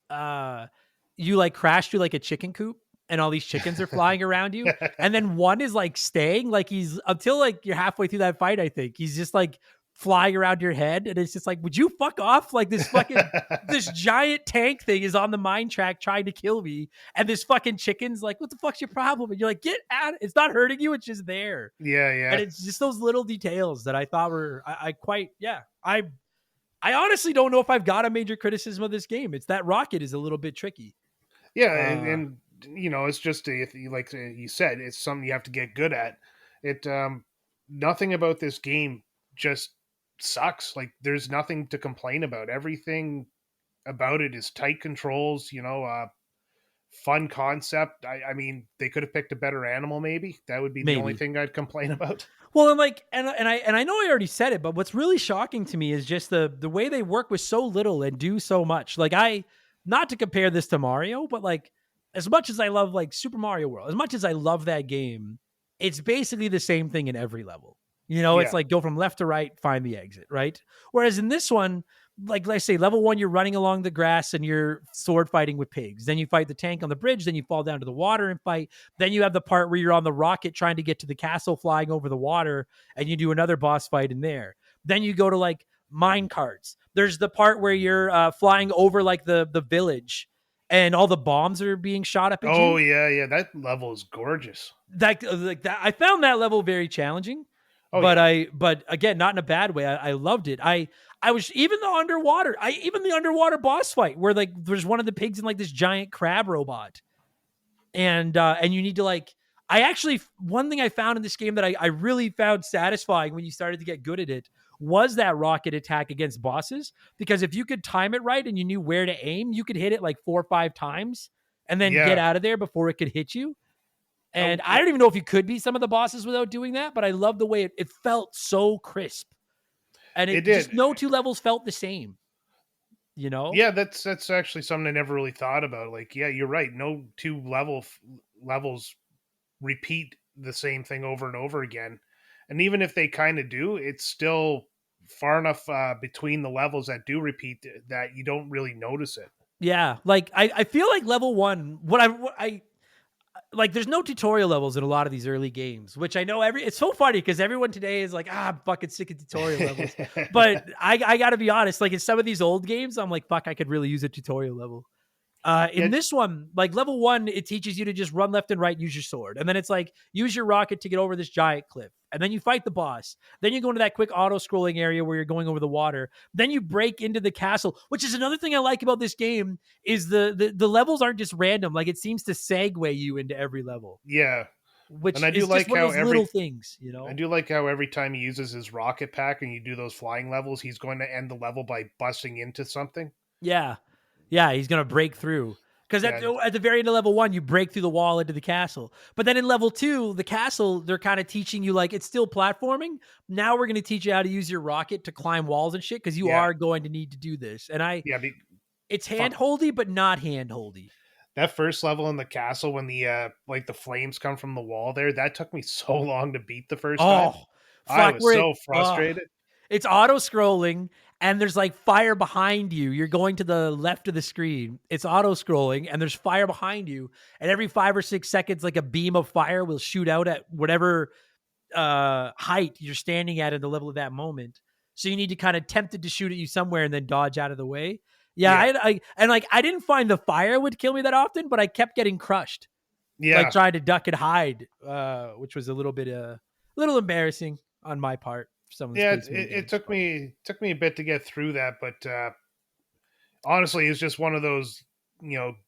you like crash through like a chicken coop, and all these chickens are flying around you, and then one is like staying, like he's until like you're halfway through that fight. I think he's just like flying around your head, and it's just like, would you fuck off? Like this giant tank thing is on the mine track trying to kill me, and this fucking chicken's like, what the fuck's your problem? And you're like, get out! It's not hurting you. It's just there. Yeah, yeah. And it's just those little details that I thought were I quite yeah. I honestly don't know if I've got a major criticism of this game. It's that rocket is a little bit tricky. Yeah, Uh and you know, it's just like you said, it's something you have to get good at. It nothing about this game just sucks. Like there's nothing to complain about. Everything about it is tight controls, fun concept. I mean, they could have picked a better animal maybe. That would be the only maybe. thing I'd complain about. Well, and like and I know I already said it, but what's really shocking to me is just the way they work with so little and do so much. Like not to compare this to Mario, but like as much as I love like Super Mario World, as much as I love that game, it's basically the same thing in every level. It's Yeah. like go from left to right, find the exit, right? Whereas in this one, like let's say level 1, you're running along the grass and you're sword fighting with pigs. Then you fight the tank on the bridge, then you fall down to the water and fight. Then you have the part where you're on the rocket trying to get to the castle flying over the water, and you do another boss fight in there. Then you go to like mine carts. There's the part where you're flying over like the village, and all the bombs are being shot up at Oh you. yeah, yeah. That level is gorgeous. Like that, I found that level very challenging, Oh yeah. but again, not in a bad way. I loved it. I was even the underwater boss fight where like there's one of the pigs in like this giant crab robot, and you need to like I actually one thing I found in this game that I really found satisfying when you started to get good at it was that rocket attack against bosses, because if you could time it right and you knew where to aim, you could hit it like 4 or 5 times and then get Yeah. out of there before it could hit you. And Oh, I don't even know if you could beat some of the bosses without doing that, but I love the way it felt so crisp. And it it just did. no two levels felt the same, you know? Yeah, that's actually something I never really thought about. Like, yeah, you're right. No two levels repeat the same thing over and over again. And even if they kind of do, it's still far enough between the levels that do repeat that you don't really notice it. Yeah. Like I feel like level 1, what I like there's no tutorial levels in a lot of these early games, which I know it's so funny because everyone today is like, I'm fucking sick of tutorial levels. But I gotta be honest, like in some of these old games, I'm like, fuck, I could really use a tutorial level. Yeah, In this one, like level 1, it teaches you to just run left and right, use your sword. And then it's like, use your rocket to get over this giant cliff. And then you fight the boss. Then you go into that quick auto scrolling area where you're going over the water. Then you break into the castle, which is another thing I like about this game is the levels aren't just random. Like it seems to segue you into every level, yeah. And which I do is just like one of how those little things, you I know? do like how every time he uses his rocket pack and you do those flying levels, he's going to end the level by busting into something. Yeah. Yeah, he's going to break through. Because Yeah, at the very end of level 1, you break through the wall into the castle. But then in level 2, the castle, they're kind of teaching you, like, it's still platforming. Now we're going to teach you how to use your rocket to climb walls and shit, because you yeah, are going to need to do this. And yeah. it's Fuck. hand-holdy, but not hand-holdy. That first level in the castle when the like the flames come from the wall there, that took me so long to beat the first time. Oh, I fuck, was where it, so frustrated. it's auto scrolling, and there's like fire behind you. You're going to the left of the screen. It's auto scrolling and there's fire behind you. And every 5 or 6 seconds, like a beam of fire will shoot out at whatever height you're standing at the level of that moment. So you need to kind of tempt it to shoot at you somewhere and then dodge out of the way. Yeah, I didn't find the fire would kill me that often, but I kept getting crushed. Yeah. Like trying to duck and hide, which was a little embarrassing on my part. Some of the it took me a bit to get through that, but honestly, it's just one of those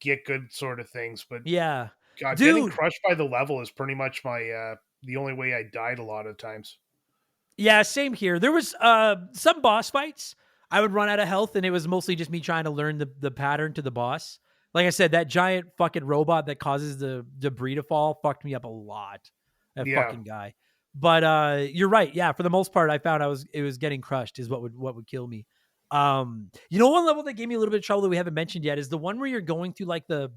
get good sort of things. But yeah, God, dude, getting crushed by the level is pretty much my the only way I died a lot of times. yeah, same here. There was some boss fights I would run out of health, and it was mostly just me trying to learn the pattern to the boss. Like I said, that giant fucking robot that causes the debris to fall fucked me up a lot. That fucking guy. But you're right. Yeah, for the most part, I found it was getting crushed is what would kill me. One level that gave me a little bit of trouble that we haven't mentioned yet is the one where you're going through like the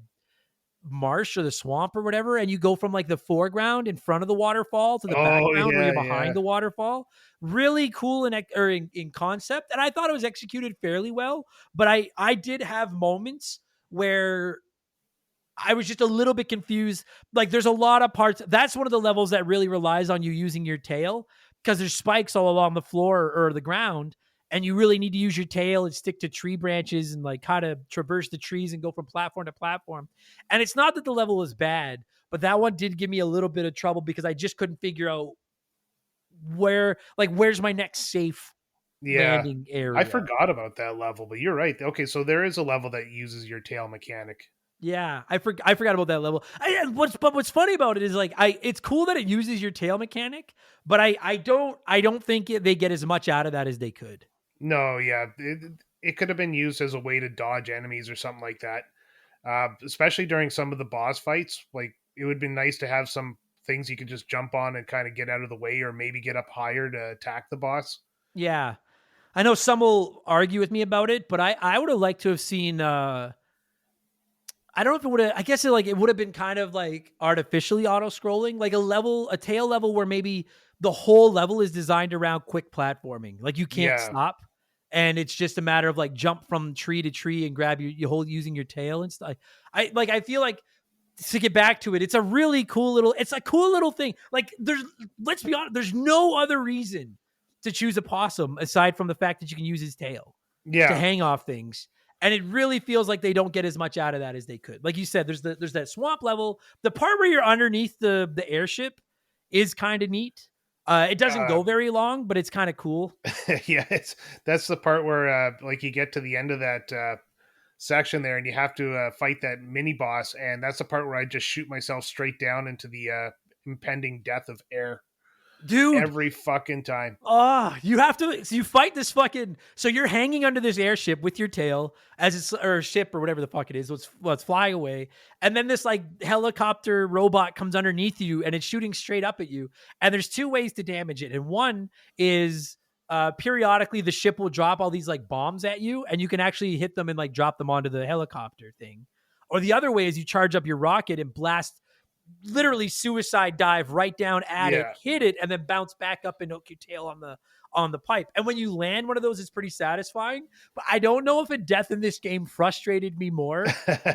marsh or the swamp or whatever, and you go from like the foreground in front of the waterfall to the background where you're behind the waterfall. Really cool in concept, and I thought it was executed fairly well. But I did have moments where I was just a little bit confused. Like there's a lot of parts. That's one of the levels that really relies on you using your tail because there's spikes all along the floor or the ground. And you really need to use your tail and stick to tree branches and like kind of traverse the trees and go from platform to platform. And it's not that the level is bad, but that one did give me a little bit of trouble because I just couldn't figure out where's my next safe landing area. I forgot about that level, but you're right. Okay, so there is a level that uses your tail mechanic. Yeah, I forgot about that level. What's funny about it is like it's cool that it uses your tail mechanic, but I don't think they get as much out of that as they could. No, yeah, it could have been used as a way to dodge enemies or something like that. Especially during some of the boss fights, like it would be nice to have some things you could just jump on and kind of get out of the way, or maybe get up higher to attack the boss. Yeah, I know some will argue with me about it, but I would have liked to have seen. I don't know if it would have. I guess it would have been kind of like artificially auto scrolling, like a tail level where maybe the whole level is designed around quick platforming. Like you can't stop, and it's just a matter of like jump from tree to tree and grab you hold using your tail and stuff. I feel like to get back to it, it's a really cool little thing. Like let's be honest, there's no other reason to choose a possum aside from the fact that you can use his tail to hang off things. And it really feels like they don't get as much out of that as they could. Like you said, there's that swamp level. The part where you're underneath the airship is kind of neat. It doesn't go very long, but it's kind of cool. Yeah, that's the part where like you get to the end of that section there, and you have to fight that mini boss, and that's the part where I just shoot myself straight down into the impending death of air. Dude, every fucking time. You have to. So you fight this fucking. So you're hanging under this airship with your tail as it's or ship or whatever the fuck it is. It's flying away, and then this like helicopter robot comes underneath you and it's shooting straight up at you. And there's two ways to damage it, and one is periodically the ship will drop all these like bombs at you, and you can actually hit them and like drop them onto the helicopter thing. Or the other way is you charge up your rocket and blast. Literally suicide dive right down at it, hit it, and then bounce back up and hook your tail on the pipe. And when you land one of those, it's pretty satisfying. But I don't know if a death in this game frustrated me more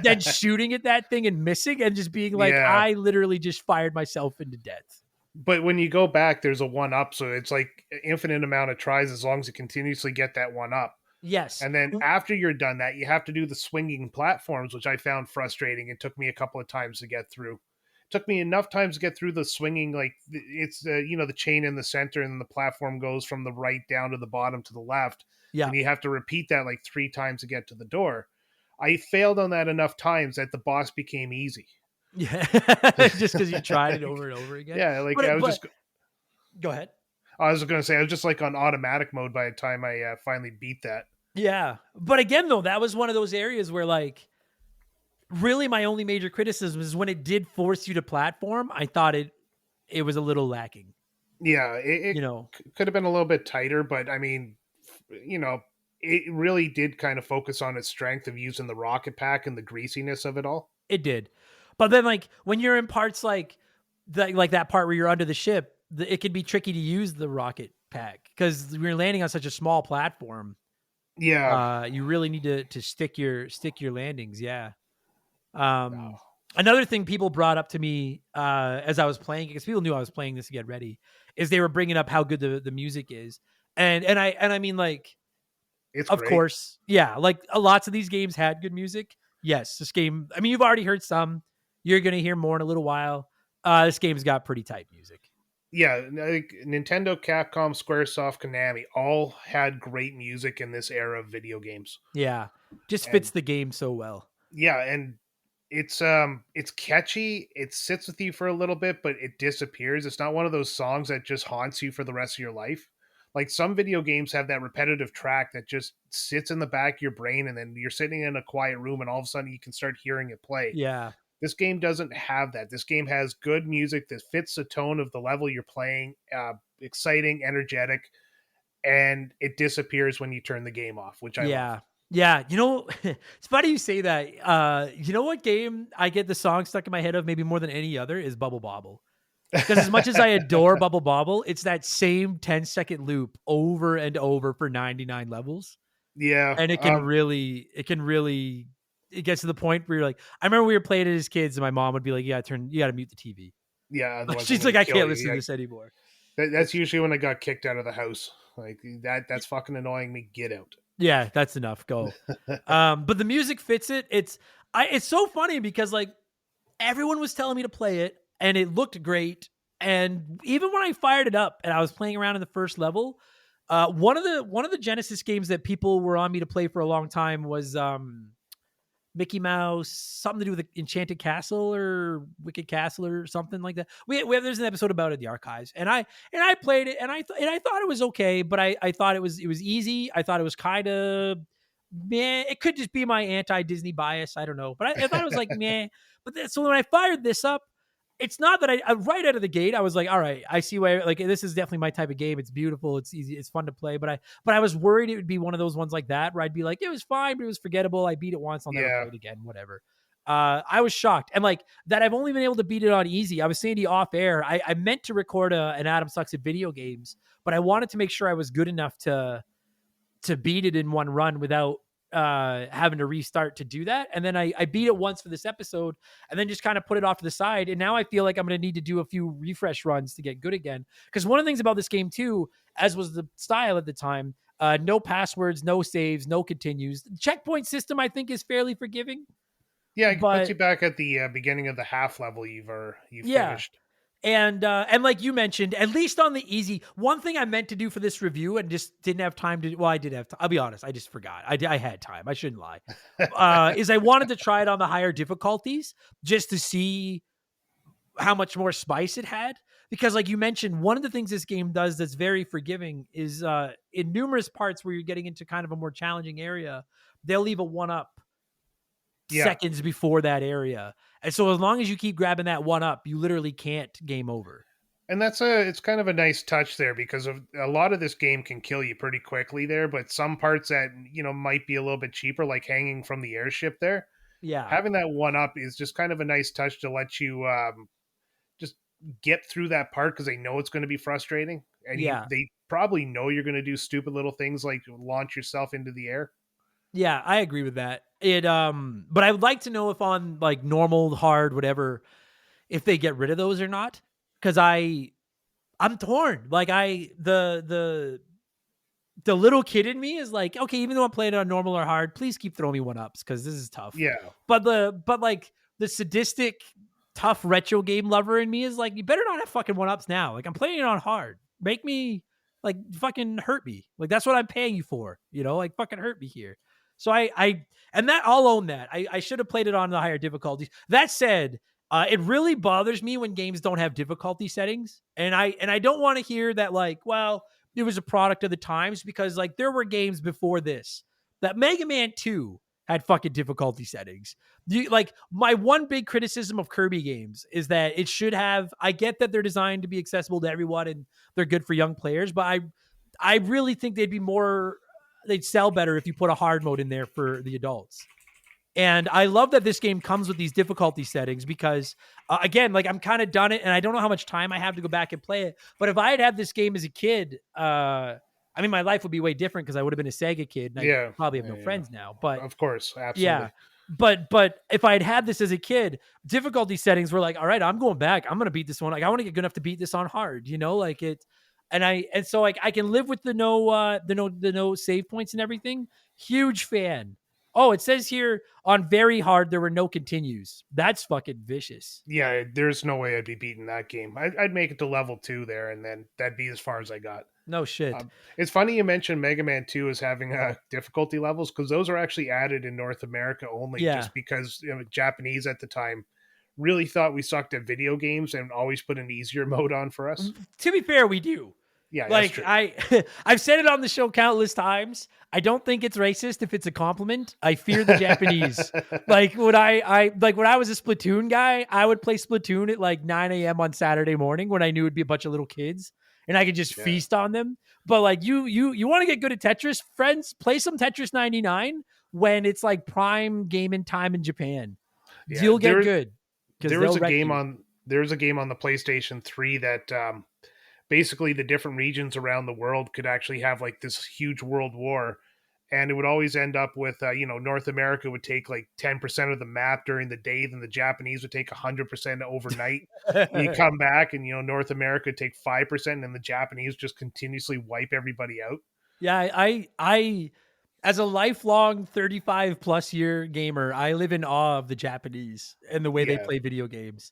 than shooting at that thing and missing and just being like, I literally just fired myself into death. But when you go back, there's a 1-up, so it's like an infinite amount of tries as long as you continuously get that 1-up. Yes. And then after you're done that, you have to do the swinging platforms, which I found frustrating. It took me a couple of times to get through. Took me enough times to get through the swinging, like it's the chain in the center, and the platform goes from the right down to the bottom to the left. Yeah. And you have to repeat that like 3 times to get to the door. I failed on that enough times that the boss became easy. Yeah. Just because you tried it over and over again. Yeah, like go ahead. I was going to say I was just like on automatic mode by the time I finally beat that. Yeah. But again, though, that was one of those areas where like really my only major criticism is when it did force you to platform, I thought it was a little lacking. Yeah, it could have been a little bit tighter, but I mean, it really did kind of focus on its strength of using the rocket pack and the greasiness of it all. It did. But then like when you're in parts like that part where you're under the ship, it can be tricky to use the rocket pack because we're landing on such a small platform. Yeah. You really need to stick your landings. Yeah. Another thing people brought up to me as I was playing, because people knew I was playing this to get ready, is they were bringing up how good the music is, and I mean, like, It's of great. course, yeah, like lots of these games had good music. Yes, this game. I mean, you've already heard some. You're gonna hear more in a little while. This game's got pretty tight music. Yeah, like Nintendo, Capcom, Squaresoft, Konami all had great music in this era of video games. Yeah, just fits And the game so well. yeah, and it's catchy. It sits with you for a little bit, but it disappears. It's not one of those songs that just haunts you for the rest of your life. Like some video games have that repetitive track that just sits in the back of your brain, and then you're sitting in a quiet room and all of a sudden you can start hearing it play. Yeah, This game doesn't have that. This game has good music that fits the tone of the level you're playing, exciting, energetic, and it disappears when you turn the game off, which I love. yeah, yeah. You know, it's funny you say that. You know what game I get the song stuck in my head of maybe more than any other is Bubble Bobble. Because as much as I adore Bubble Bobble, it's that same 10-second loop over and over for 99 levels. Yeah, And it gets to the point where you're like, I remember we were playing it as kids and my mom would be like, you gotta mute the TV. yeah. Otherwise, I'm She's gonna like, I kill can't you. listen to Yeah, this anymore. that's usually when I got kicked out of the house. Like that. That's fucking annoying me. Get out. Yeah, that's enough. Go. But the music fits it. It's so funny because like everyone was telling me to play it and it looked great. And even when I fired it up and I was playing around in the first level, one of the Genesis games that people were on me to play for a long time was Mickey Mouse, something to do with the Enchanted Castle or Wicked Castle or something like that. We have there's an episode about it in the archives, and I played it, and I thought it was okay, but I thought it was easy. I thought it was kind of meh. It could just be my anti Disney bias. I don't know, but I thought it was like meh. So when I fired this up, it's not that I right out of the gate I was like, all right, I see why, like, this is definitely my type of game. It's beautiful, it's easy, it's fun to play. But I was worried it would be one of those ones like that where I'd be like, it was fine, but it was forgettable. I beat it once, I'll never Yeah, play it again, whatever. I was shocked, and like that I've only been able to beat it on easy. I was saying to you off air, I meant to record an Adam Sucks at Video Games, but I wanted to make sure I was good enough to beat it in one run without having to restart to do that. And then I beat it once for this episode and then just kind of put it off to the side. And now I feel like I'm going to need to do a few refresh runs to get good again. Because one of the things about this game too, as was the style at the time, no passwords, no saves, no continues. The checkpoint system, I think, is fairly forgiving. yeah. It puts But you back at the beginning of the half level you've yeah. finished. And like you mentioned, at least on the easy, one thing I meant to do for this review and just didn't have time to. Well, I did have. I'll be honest, I just forgot. I had time. I shouldn't lie. Is I wanted to try it on the higher difficulties just to see how much more spice it had. Because, like you mentioned, one of the things this game does that's very forgiving is in numerous parts where you're getting into kind of a more challenging area, they'll leave a 1-up Yeah, seconds before that area. And so as long as you keep grabbing that 1-up, you literally can't game over. and it's kind of a nice touch there because of a lot of this game can kill you pretty quickly there, but some parts that might be a little bit cheaper, like hanging from the airship there, Yeah. having that 1-up is just kind of a nice touch to let you just get through that part because they know it's going to be frustrating, and Yeah. they probably know you're going to do stupid little things like launch yourself into the air. Yeah, I agree with that. But I would like to know if on like normal, hard, whatever, if they get rid of those or not. Cause I'm torn. Like the little kid in me is like, okay, even though I'm playing it on normal or hard, please keep throwing me 1-ups because this is tough. Yeah, But like the sadistic, tough retro game lover in me is like, you better not have fucking 1-ups now. Like I'm playing it on hard. Make me like fucking hurt me. Like that's what I'm paying you for. Like fucking hurt me here. So and that I'll own that. I should have played it on the higher difficulties. That said, it really bothers me when games don't have difficulty settings, and I don't want to hear that like, well, it was a product of the times because like there were games before this that Mega Man 2 had fucking difficulty settings. Like my one big criticism of Kirby games is that it should have. I get that they're designed to be accessible to everyone and they're good for young players, but I really think they'd sell better if you put a hard mode in there for the adults. And I love that this game comes with these difficulty settings because, again, like I'm kind of done it and I don't know how much time I have to go back and play it. But if I had this game as a kid, I I mean, my life would be way different because I would have been a Sega kid and I Yeah, probably have no yeah, friends now. But of course, yeah, absolutely. but if I had this as a kid, difficulty settings were like, all right, I'm going back. I'm gonna beat this one. Like I want to get good enough to beat this on hard, like it. And so like I can live with the no save points and everything. Huge fan. Oh, it says here on very hard there were no continues. That's fucking vicious. Yeah, there's no way I'd be beating that game. I'd make it to level 2 there, and then that'd be as far as I got. No shit. It's funny you mentioned Mega Man 2 as having difficulty levels because those are actually added in North America only, Yeah. just because Japanese at the time really thought we sucked at video games and always put an easier mode on for us. To be fair, we do. Yeah, that's Like true. I've said it on the show countless times. I don't think it's racist if it's a compliment. I fear the Japanese. Like when when I was a Splatoon guy, I would play Splatoon at like 9 a.m. on Saturday morning when I knew it'd be a bunch of little kids and I could just Yeah. feast on them. But like you want to get good at Tetris, friends, play some Tetris 99 when it's like prime gaming time in Japan. Yeah, You'll get good because there they'll was a wreck game you. on there was a game on the PlayStation 3 that basically the different regions around the world could actually have like this huge world war, and it would always end up with North America would take like 10% of the map during the day, then the Japanese would take 100% overnight. You come back and North America would take 5%, and the Japanese just continuously wipe everybody out. Yeah, I as a lifelong 35 plus year gamer, I live in awe of the Japanese and the way they Yeah, play video games.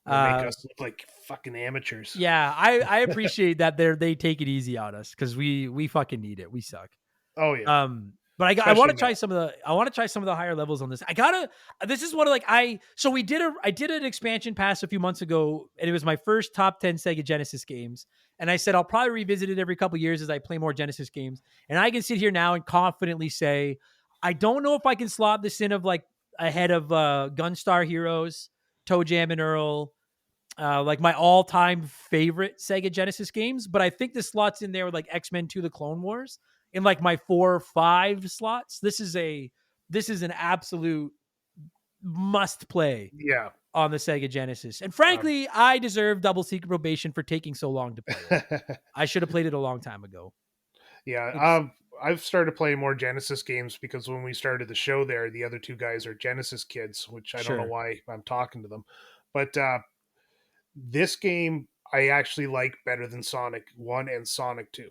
they make Uh, us look like fucking amateurs. yeah, I appreciate that they take it easy on us because we fucking need it. We suck. Oh yeah, But I want especially to now. try some of the higher levels on this. This is one of like so I did an expansion pass a few months ago and it was my first top 10 Sega Genesis games. And I said, I'll probably revisit it every couple years as I play more Genesis games. And I can sit here now and confidently say, I don't know if I can slot this in of like ahead of Gunstar Heroes, Toe Jam and Earl, like my all-time favorite Sega Genesis games, but I think this slots in there with like X-Men 2 The Clone Wars in like my 4 or 5 slots. This is an absolute must play Yeah. on the Sega Genesis. And frankly, I deserve double secret probation for taking so long to play it. I should have played it a long time ago. Yeah, It's I've started playing more Genesis games because when we started the show there, the other two guys are Genesis kids, which I don't know sure. why I'm talking to them. But this game I actually like better than Sonic 1 and Sonic 2.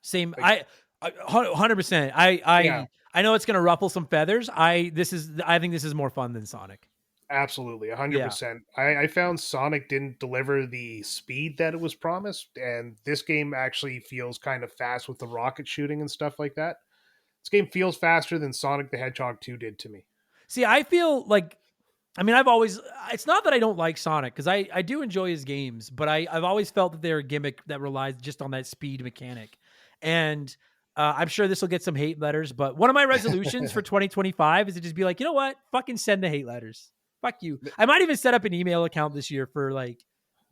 Same. Like, 100%. yeah, I know it's going to ruffle some feathers. I think this is more fun than Sonic. absolutely, Yeah. 100%. I found Sonic didn't deliver the speed that it was promised, and this game actually feels kind of fast with the rocket shooting and stuff like that. This game feels faster than Sonic the Hedgehog 2 did to me. See, I feel like I've always, it's not that I don't like Sonic because I do enjoy his games, but I've always felt that they're a gimmick that relies just on that speed mechanic. And I'm sure this will get some hate letters, but one of my resolutions for 2025 is to just be like, you know what? Fucking send the hate letters. Fuck you. I might even set up an email account this year for like,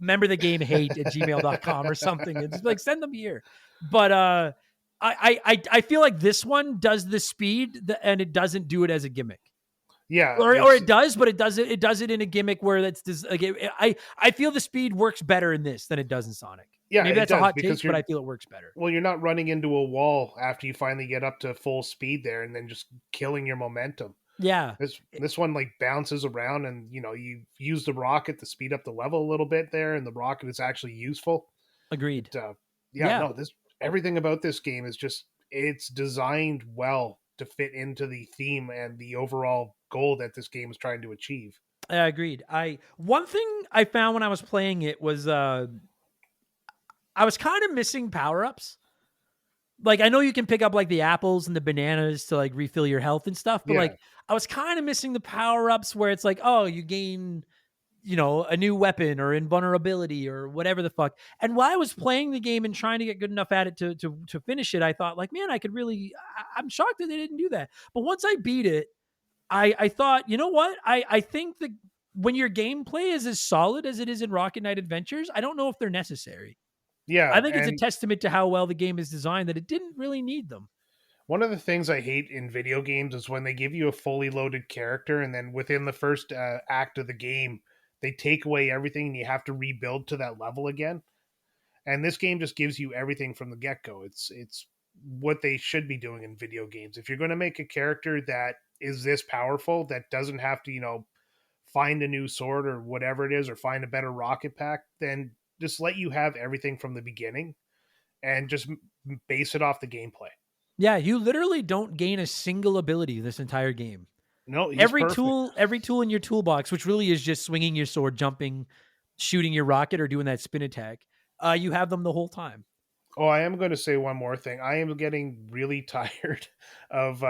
remember the game hate at gmail.com or something. And just like, send them here. But I feel like this one does the speed and it doesn't do it as a gimmick. Yeah, Or it does, but it does it in a gimmick where that's just like I feel the speed works better in this than it does in Sonic. yeah, Maybe it that's a does hot because take, but I feel it works better. you're not running into a wall after you finally get up to full speed there and then just killing your momentum. Yeah, This one like bounces around, and you use the rocket to speed up the level a little bit there, and the rocket is actually useful. agreed. But, yeah, Yeah, no, this everything about this game is just it's designed well to fit into the theme and the overall goal that this game is trying to achieve. I agreed. I one thing I found when I was playing it was I was kind of missing power ups. Like I know you can pick up like the apples and the bananas to like refill your health and stuff, but Yeah, like I was kind of missing the power ups where it's like, oh, you gain a new weapon or invulnerability or whatever the fuck. And while I was playing the game and trying to get good enough at it to finish it, I thought like, man, I could really, I'm shocked that they didn't do that. But once I beat it, I thought, you know what? I think that when your gameplay is as solid as it is in Rocket Knight Adventures, I don't know if they're necessary. I yeah, think it's a and testament to how well the game is designed that it didn't really need them. one of the things I hate in video games is when they give you a fully loaded character, and then within the first act of the game, they take away everything and you have to rebuild to that level again. And this game just gives you everything from the get go. It's what they should be doing in video games. If you're going to make a character that is this powerful, that doesn't have to, find a new sword or whatever it is, or find a better rocket pack, then just let you have everything from the beginning and just base it off the gameplay. Yeah, you literally don't gain a single ability this entire game. No, he's perfect. Every tool in your toolbox, which really is just swinging your sword, jumping, shooting your rocket, or doing that spin attack, you have them the whole time. Oh, I am going to say one more thing. I am getting really tired of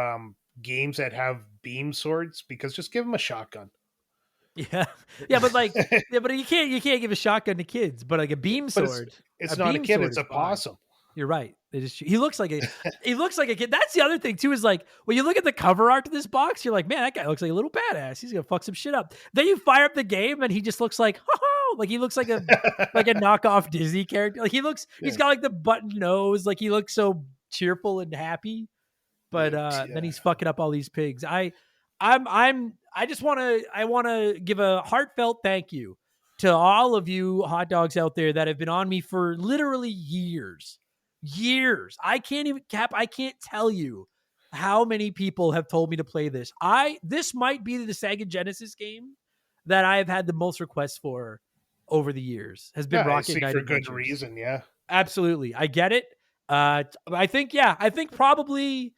games that have beam swords, because just give them a shotgun. Yeah, yeah, but you can't give a shotgun to kids, but like a beam But sword, it's not a kid; it's a fine. possum. You're right. He looks like a kid. That's the other thing too, is like when you look at the cover art of this box, you're like, man, that guy looks like a little badass. He's gonna fuck some shit up. Then you fire up the game and he just looks like, like he looks like a knockoff Disney character. Like he's got like the button nose, like he looks so cheerful and happy. But then he's fucking up all these pigs. I want to give a heartfelt thank you to all of you hot dogs out there that have been on me for literally years. I can't tell you how many people have told me to play this. This might be the Sega Genesis game that I have had the most requests for over the years. Has been Rocket Knight for Adventures. Good reason. Yeah, absolutely. I get it. I think probably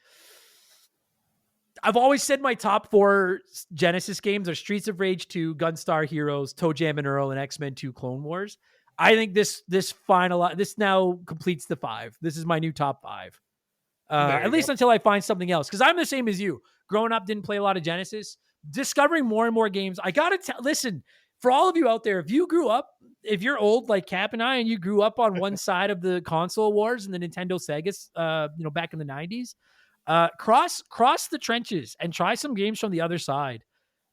I've always said my top 4 Genesis games are Streets of Rage 2, Gunstar Heroes, Toe Jam and Earl, and X-Men 2 Clone Wars. I think this now completes the 5. This is my new top 5. At least until I find something else. Because I'm the same as you. Growing up, didn't play a lot of Genesis. Discovering more and more games. I gotta listen, for all of you out there, if you're old like Cap and I, and you grew up on one side of the console wars and the Nintendo Sega, back in the 90s, cross the trenches and try some games from the other side.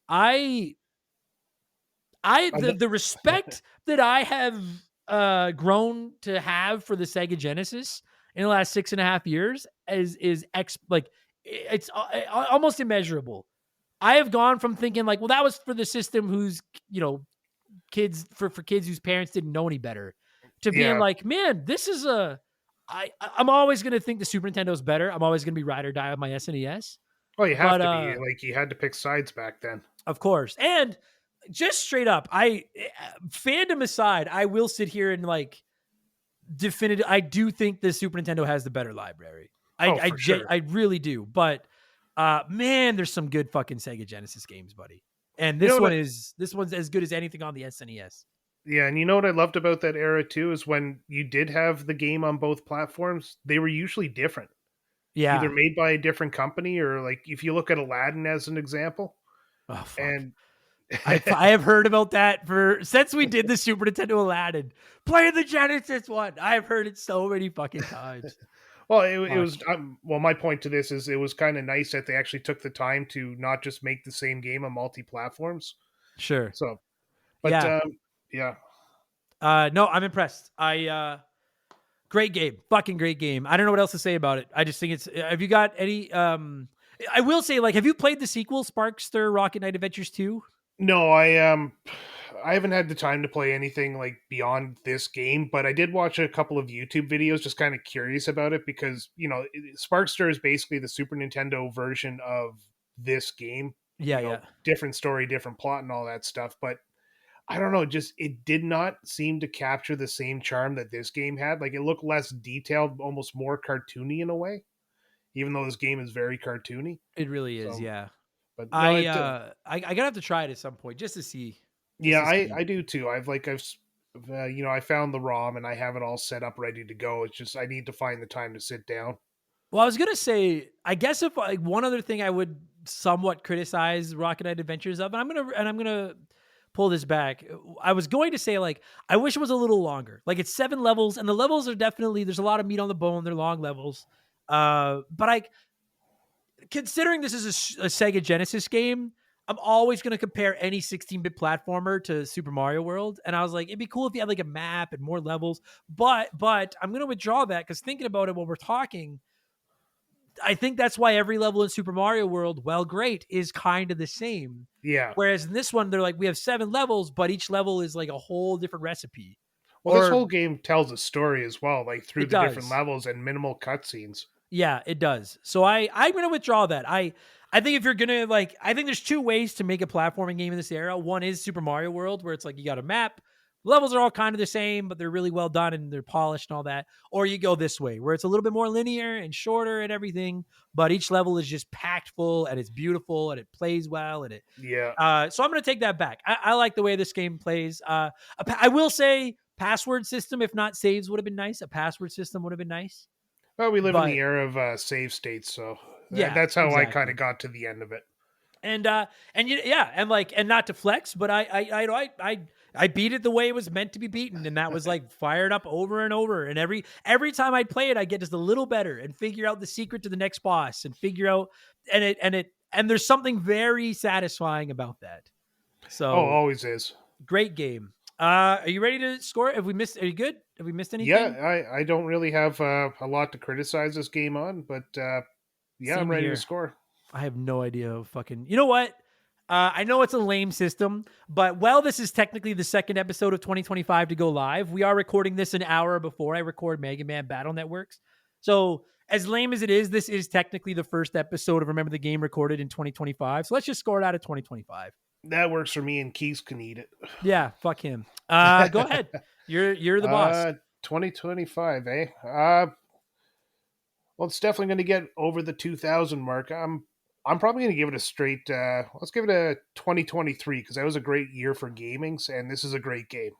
The respect that I have grown to have for the Sega Genesis in the last 6.5 years it's almost immeasurable. I have gone from thinking like, well, that was for the system whose kids for kids whose parents didn't know any better, to being like, man, this is I'm always going to think the Super Nintendo is better. I'm always going to be ride or die with my SNES. Well, you have to be. Like, you had to pick sides back then. Of course. And just straight up, fandom aside, I will sit here and like I do think the Super Nintendo has the better library. Sure. I really do. But man, there's some good fucking Sega Genesis games, buddy. And this one's as good as anything on the SNES. Yeah, and you know what I loved about that era too is when you did have the game on both platforms, they were usually different. Yeah. Either made by a different company, or like if you look at Aladdin as an example. Oh, fuck. And I have heard about that since we did the Super Nintendo Aladdin. Play the Genesis one. I've heard it so many fucking times. Well, it was my point to this is it was kind of nice that they actually took the time to not just make the same game on multi-platforms. Sure. So, but yeah. No, I'm impressed. Great game. Fucking great game. I don't know what else to say about it. I just think have you got any, I will say, like, have you played the sequel, Sparkster Rocket Knight Adventures 2? No, I haven't had the time to play anything like beyond this game, but I did watch a couple of YouTube videos just kind of curious about it because, Sparkster is basically the Super Nintendo version of this game. Yeah. Different story, different plot and all that stuff, but I don't know, just it did not seem to capture the same charm that this game had. Like, it looked less detailed, almost more cartoony in a way, even though this game is very cartoony. It really is, yeah. But no, I gotta have to try it at some point just to see. I do too. I found the ROM and I have it all set up ready to go. It's just I need to find the time to sit down. Well, I was gonna say, I guess if like one other thing I would somewhat criticize Rocket Knight Adventures of, and I'm gonna pull this back. I was going to say, like, I wish it was a little longer. Like, it's 7 levels, and the levels are definitely, there's a lot of meat on the bone. They're long levels. But considering this is a Sega Genesis game, I'm always going to compare any 16-bit platformer to Super Mario World. And I was like, it'd be cool if you had like a map and more levels. But I'm going to withdraw that because thinking about it while we're talking, I think that's why every level in Super Mario World, well, great, is kind of the same. Yeah. Whereas in this one, they're like, we have 7 levels, but each level is like a whole different recipe. Well, this whole game tells a story as well, like through the does. different levels and minimal cutscenes. Yeah, it does. So I'm gonna withdraw that. I think if you're gonna like, I think there's two ways to make a platforming game in this era. One is Super Mario World, where it's like you got a map, levels are all kind of the same, but they're really well done and they're polished and all that. Or you go this way, where it's a little bit more linear and shorter and everything, but each level is just packed full and it's beautiful and it plays well and it. Yeah. So I'm gonna take that back. I like the way this game plays. I will say password system, if not saves, would have been nice. A password system would have been nice, Well, we live in the but era of save states, so yeah, that's how I kind exactly. of got to the end of it. Yeah, and like, and not to flex, but I beat it the way it was meant to be beaten, and that was like fired up over and over. And every time I play it, I get just a little better and figure out the secret to the next boss and figure out and there's something very satisfying about that. Oh, So always is. great game. Are you ready to score? Have we missed? Are you good? Have we missed Yeah, anything? I don't really have a lot to criticize this game on, but yeah, I'm Same ready to here. score. I have no idea. Fucking. You know what? I know it's a lame system, but while this is technically the second episode of 2025 to go live, we are recording this an hour before I record Mega Man Battle Networks. So, as lame as it is, this is technically the first episode of Remember the Game recorded in 2025. So let's just score it out of 2025. That works for me, and Keys can eat Yeah, fuck him. Go it. ahead. You're the boss. 2025, eh? Well, it's definitely going to get over the 2000 mark. I'm probably going to give it a straight. Let's give it a 2023 because that was a great year for gamings, and this is a great game.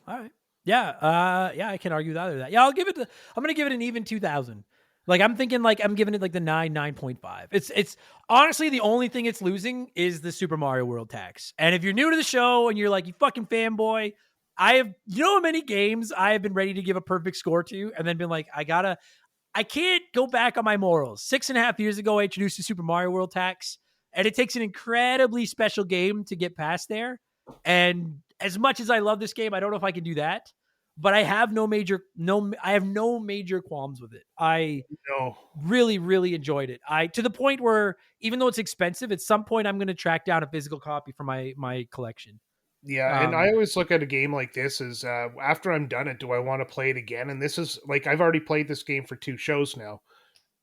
All right. Yeah. Yeah, I can argue with either of that. Yeah, I'm gonna give it an even 2000. Like I'm thinking like I'm giving it like the 9.5. It's honestly the only thing it's losing is the Super Mario World tax. And if you're new to the show and you're like, you fucking fanboy, you know how many games I have been ready to give a perfect score to and then been like, I can't go back on my morals. 6.5 years ago, I introduced the Super Mario World tax, and it takes an incredibly special game to get past there. And as much as I love this game, I don't know if I can do that. But I have I have no major qualms with it. I No. really, really enjoyed it. To the point where even though it's expensive, at some point I'm going to track down a physical copy for my collection. Yeah, and I Um, always look at a game like this as after I'm done it, do I want to play it again? And this is like I've already played this game for 2 shows now,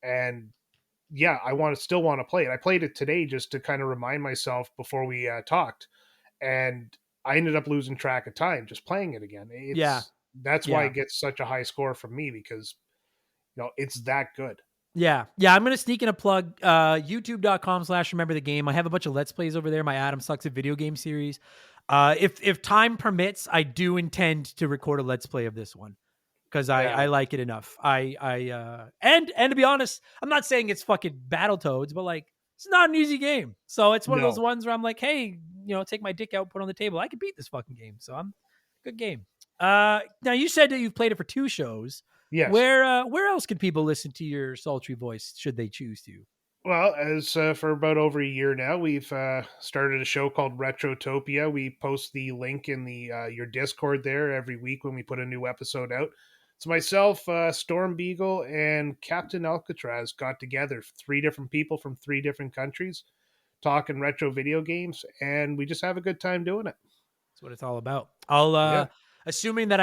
and yeah, I still want to play it. I played it today just to kind of remind myself before we talked, and I ended up losing track of time just playing it again. yeah, That's why yeah. it gets such a high score from me because it's that good. Yeah. Yeah. I'm going to sneak in a plug, youtube.com/remember the game. I have a bunch of Let's Plays over there. My Adam Sucks at Video Game series. If time permits, I do intend to record a Let's Play of this one because Yeah, I like it enough. And to be honest, I'm not saying it's fucking Battletoads, but like, it's not an easy game. So it's one of those no, ones where I'm like, hey, take my dick out, put it on the table. I can beat this fucking game. So good game. Now you said that you've played it for 2 shows. yes. Where else can people listen to your sultry voice should they choose to? Well, as for about over a year now, we've started a show called Retrotopia. We post the link in the your Discord there every week when we put a new episode out. It's myself, Storm Beagle, and Captain Alcatraz got together. 3 different people from 3 different countries talking retro video games, and we just have a good time doing it. That's what it's all about. I'll Yeah, assuming that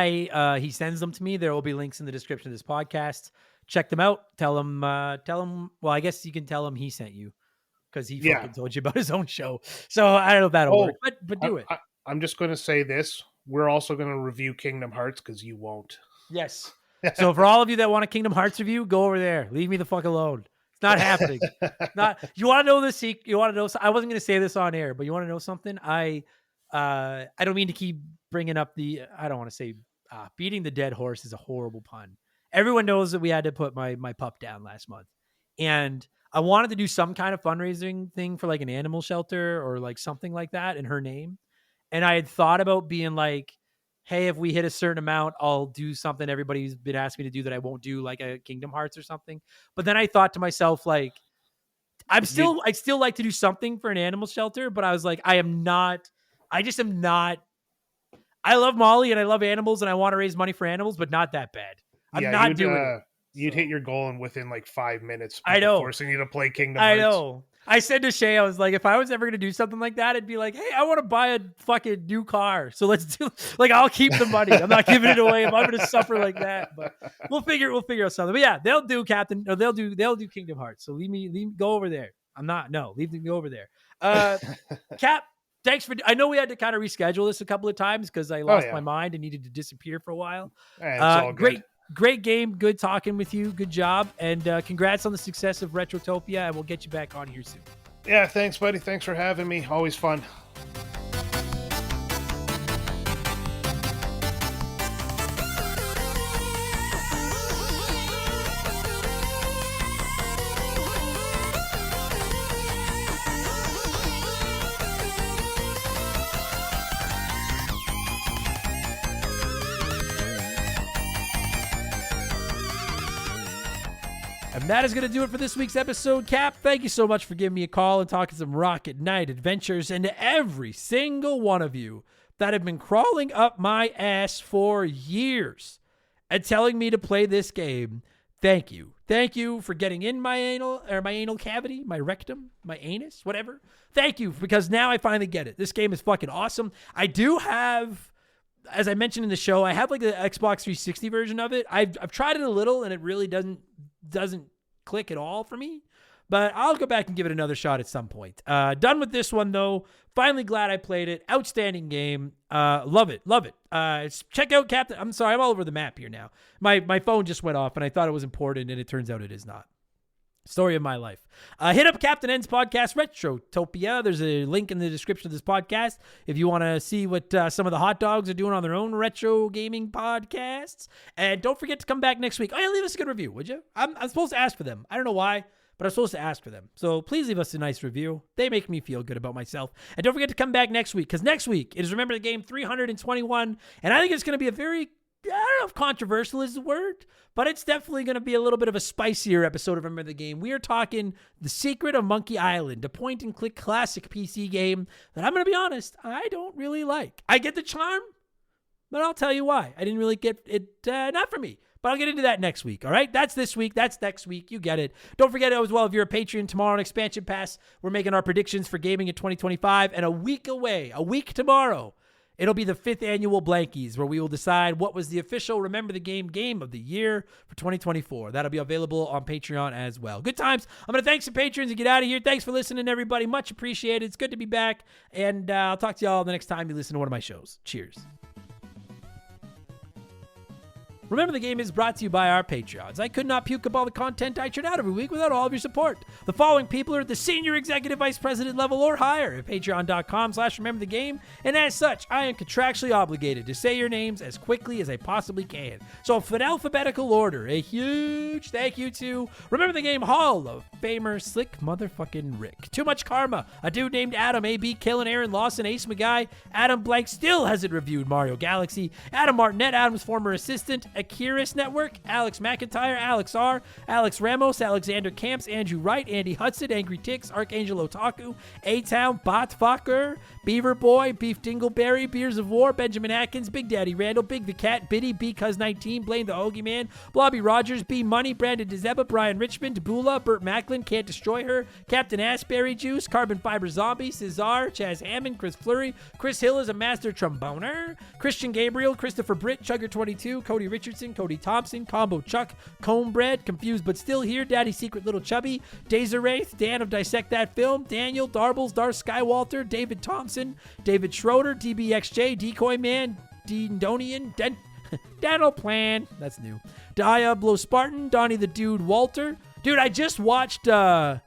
he sends them to me, there will be links in the description of this podcast. Check them out. Tell him well, I guess you can tell him he sent you because he yeah. fucking told you about his own show. So I don't know if that'll work. Oh, But I, do it. I, I'm just going to say this: we're also going to review Kingdom Hearts because you won't. Yes. So for all of you that want a Kingdom Hearts review, go over there. Leave me the fuck alone. It's not happening. Not you want to know the secret. You want to know. I wasn't going to say this on air, but you want to know something? I don't mean to keep bringing up the. I don't want to say beating the dead horse is a horrible pun. Everyone knows that we had to put my pup down last month, and I wanted to do some kind of fundraising thing for like an animal shelter or like something like that in her name. And I had thought about being like, hey, if we hit a certain amount, I'll do something everybody's been asking me to do that I won't do, like a Kingdom Hearts or something. But then I thought to myself, like, You, I'd still like to do something for an animal shelter, but I was like, I just am not. I love Molly and I love animals and I want to raise money for animals, but not that bad. I'm yeah, not doing it. you'd hit So your goal in within like 5 minutes. I People know. forcing you to play Kingdom I Hearts. know. I said to Shay, I was like, if I was ever going to do something like that, it'd be like, hey, I want to buy a fucking new car. So let's do, like, I'll keep the money. I'm not giving it away if I'm going to suffer like that. But we'll figure out something. But yeah, they'll do Captain, or they'll do Kingdom Hearts. So leave me go over there. Leave me over there. Cap, thanks for, I know we had to kind of reschedule this a couple of times because I lost my mind and needed to disappear for a while. It's all good. Great game. Good talking with you. Good job. And congrats on the success of Retrotopia. And we'll get you back on here soon. Yeah, thanks, buddy. Thanks for having me. Always fun. And that is going to do it for this week's episode, Cap. Thank you so much for giving me a call and talking some Rocket Knight adventures, and to every single one of you that have been crawling up my ass for years and telling me to play this game. Thank you. Thank you for getting in my anal cavity, my rectum, my anus, whatever. Thank you, because now I finally get it. This game is fucking awesome. I do have, as I mentioned in the show, I have like the Xbox 360 version of it. I've tried it a little and it really doesn't click at all for me, but I'll go back and give it another shot at some point. Done with this one though. Finally glad I played it. Outstanding game. Love it. Check out Captain. I'm sorry, I'm all over the map here now. My phone just went off and I thought it was important and it turns out it is not. Story of my life. Hit up Captain N's podcast, Retrotopia. There's a link in the description of this podcast if you want to see what some of the hot dogs are doing on their own retro gaming podcasts. And don't forget to come back next week. Oh, yeah, leave us a good review, would you? I'm supposed to ask for them. I don't know why, but I'm supposed to ask for them. So please leave us a nice review. They make me feel good about myself. And don't forget to come back next week, because next week it is Remember the Game 321. And I think it's going to be a very, I don't know if controversial is the word, but it's definitely going to be a little bit of a spicier episode of Remember the Game. We are talking The Secret of Monkey Island, a point-and-click classic PC game that I'm going to be honest, I don't really like. I get the charm, but I'll tell you why. I didn't really get it, not for me. But I'll get into that next week, all right? That's this week. That's next week. You get it. Don't forget as well, if you're a Patreon, tomorrow on Expansion Pass, we're making our predictions for gaming in 2025. And a week tomorrow, it'll be the 5th annual Blankies, where we will decide what was the official Remember the Game of the year for 2024. That'll be available on Patreon as well. Good times. I'm going to thank some patrons and get out of here. Thanks for listening, everybody. Much appreciated. It's good to be back. And I'll talk to y'all the next time you listen to one of my shows. Cheers. Remember the Game is brought to you by our Patreons. I could not puke up all the content I churn out every week without all of your support. The following people are at the senior executive vice president level or higher at patreon.com/remember the game. And as such, I am contractually obligated to say your names as quickly as I possibly can. So in alphabetical order, a huge thank you to Remember the Game Hall of Famer Slick Motherfucking Rick. Too Much Karma, a dude named Adam, A.B. Killen, Aaron Lawson, Ace McGuy, Adam Blank still hasn't reviewed Mario Galaxy, Adam Martinet, Adam's former assistant, Akiris Network, Alex McIntyre, Alex R., Alex Ramos, Alexander Camps, Andrew Wright, Andy Hudson, Angry Ticks, Archangel Otaku, A-Town, Botfucker, Beaver Boy, Beef Dingleberry, Beers of War, Benjamin Atkins, Big Daddy Randall, Big the Cat, Biddy, B-Cuz19, Blaine the Hoagie Man, Blobby Rogers, B Money, Brandon DeZeba, Brian Richmond, Tabula, Burt Macklin, Can't Destroy Her, Captain Asberry Juice, Carbon Fiber Zombie, Cesar, Chaz Hammond, Chris Fleury, Chris Hill is a master tromboner, Christian Gabriel, Christopher Britt, Chugger22, Cody Richardson, Cody Thompson, Combo Chuck, Comebread, Confused But Still Here, Daddy Secret Little Chubby, Dazer Wraith, Dan of Dissect That Film, Daniel, Darbles, Darth Skywalter, David Thompson, David Schroeder, DBXJ, Decoy Man, Dindonian, Dental Plan, that's new, Diablo Spartan, Donnie the Dude, Walter. Dude, I just watched, I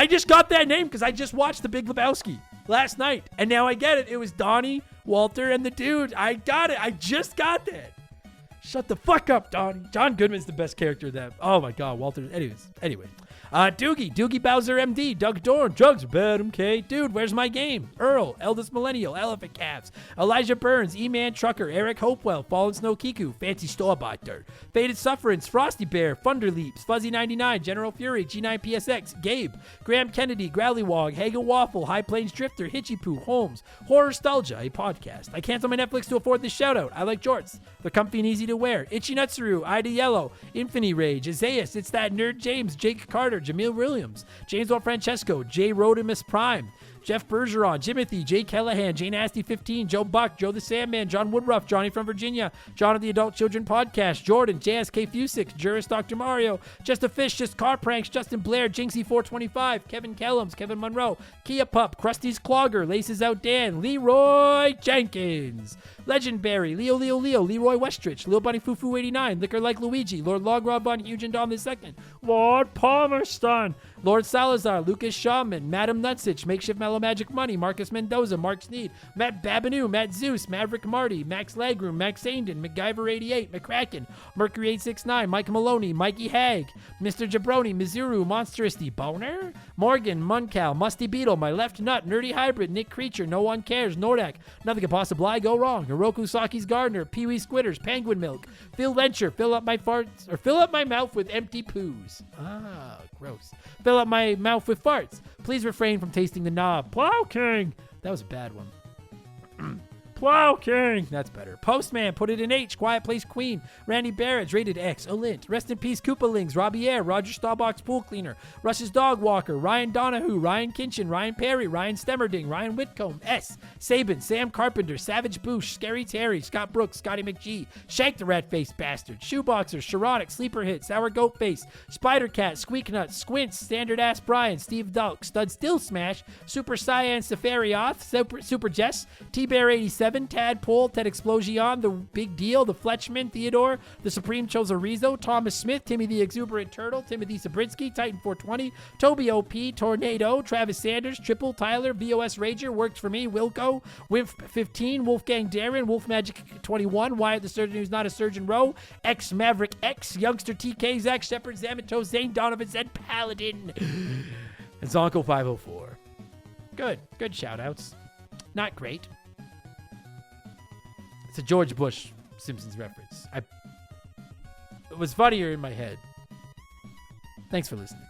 just got that name because I just watched The Big Lebowski last night, and now I get it. It was Donnie, Walter, and the Dude. I got it. I just got that. Shut the fuck up, Donnie. John Goodman's the best character of that. Oh my God, Walter. Anyway. Doogie Bowser MD, Doug Dorn, Drugs are bad, MK, Dude, Where's My Game, Earl, Eldest Millennial, Elephant Calves, Elijah Burns, E-Man Trucker, Eric Hopewell, Fallen Snow Kiku, Fancy Store-Bought Dirt, Faded Sufferance, Frosty Bear, Thunder Leaps, Fuzzy 99, General Fury, G9PSX, Gabe, Graham Kennedy, Growlywog, Haga Waffle, High Plains Drifter, Hitchy Poo, Holmes, Horror Nostalgia, a podcast. I cancel my Netflix to afford this shout out. I like jorts. They're comfy and easy to wear. Itchy Nutsuru, Ida Yellow, Infinity Rage, Isaias, It's That Nerd James, Jake Carter, Carter, Jamil Williams, James Walt Francesco, J. Rodimus Prime, Jeff Bergeron, Jimothy, Jay Callahan, Jay Nasty 15, Joe Buck, Joe the Sandman, John Woodruff, Johnny from Virginia, John of the Adult Children Podcast, Jordan, JSK Fusik, Juris Dr. Mario, Just a Fish, Just Car Pranks, Justin Blair, Jinxie 425, Kevin Kellums, Kevin Monroe, Kia Pup, Krusty's Clogger, Laces Out Dan, Leroy Jenkins, Legendberry, Leo, Leroy Westrich, Lil Bunny Fufu 89, Liquor Like Luigi, Lord Logrod Von Huge Dom II, Lord Palmerston, Lord Salazar, Lucas Shaman, Madam Nutsich, Makeshift Mellow Magic Money, Marcus Mendoza, Mark Sneed, Matt Babineau, Matt Zeus, Maverick Marty, Max Lagroom, Max Aindon, MacGyver 88, McCracken, Mercury 869, Mike Maloney, Mikey Hag, Mr. Jabroni, Mizuru, Monsterously, Boner, Morgan, Muncal, Musty Beetle, My Left Nut, Nerdy Hybrid, Nick Creature, No One Cares, Nordak, Nothing Could Possibly Go Wrong, Hiroku Saki's Gardener, Pee-wee Squitters, Penguin Milk, Phil Venture, Fill Up My Farts, or Fill Up My Mouth with Empty Poos. Ah, gross. Fill up my mouth with farts. Please refrain from tasting the knob. Plow King. That was a bad one. Plow King. That's better. Postman, put it in H. Quiet Place Queen. Randy Barrett, rated X. Olint. Rest in peace, Koopalings. Robbie Air. Roger Staubach's Pool Cleaner. Rush's Dog Walker. Ryan Donahue. Ryan Kinchin. Ryan Perry. Ryan Stemmerding. Ryan Whitcomb. S. Sabin. Sam Carpenter. Savage Boosh. Scary Terry. Scott Brooks. Scotty McGee. Shank the Rat-Faced Bastard. Shoeboxer. Sharonic. Sleeper Hit. Sour Goat Face. Spider Cat. Squeak Nut. Squints. Standard Ass Brian. Steve Dulk. Stud Still Smash. Super Cyan Safarioth. Super Jess. T-Bear 87. Tadpole, Ted Explosion, The Big Deal, The Fletchman, Theodore, The Supreme Chorizo, Thomas Smith, Timmy the Exuberant Turtle, Timothy Sabrinsky, Titan 420, Toby OP, Tornado, Travis Sanders, Triple, Tyler, VOS Rager, Works For Me, Wilco, Wimp 15, Wolfgang Darren, Wolf Magic 21, Wyatt the Surgeon Who's Not a Surgeon Row, X Maverick X, Youngster TK, Zach Shepard, Zamato, Zane Donovan, Zed Paladin, and Zonko 504. Good shout outs. Not great. It's a George Bush Simpsons reference. It was funnier in my head. Thanks for listening.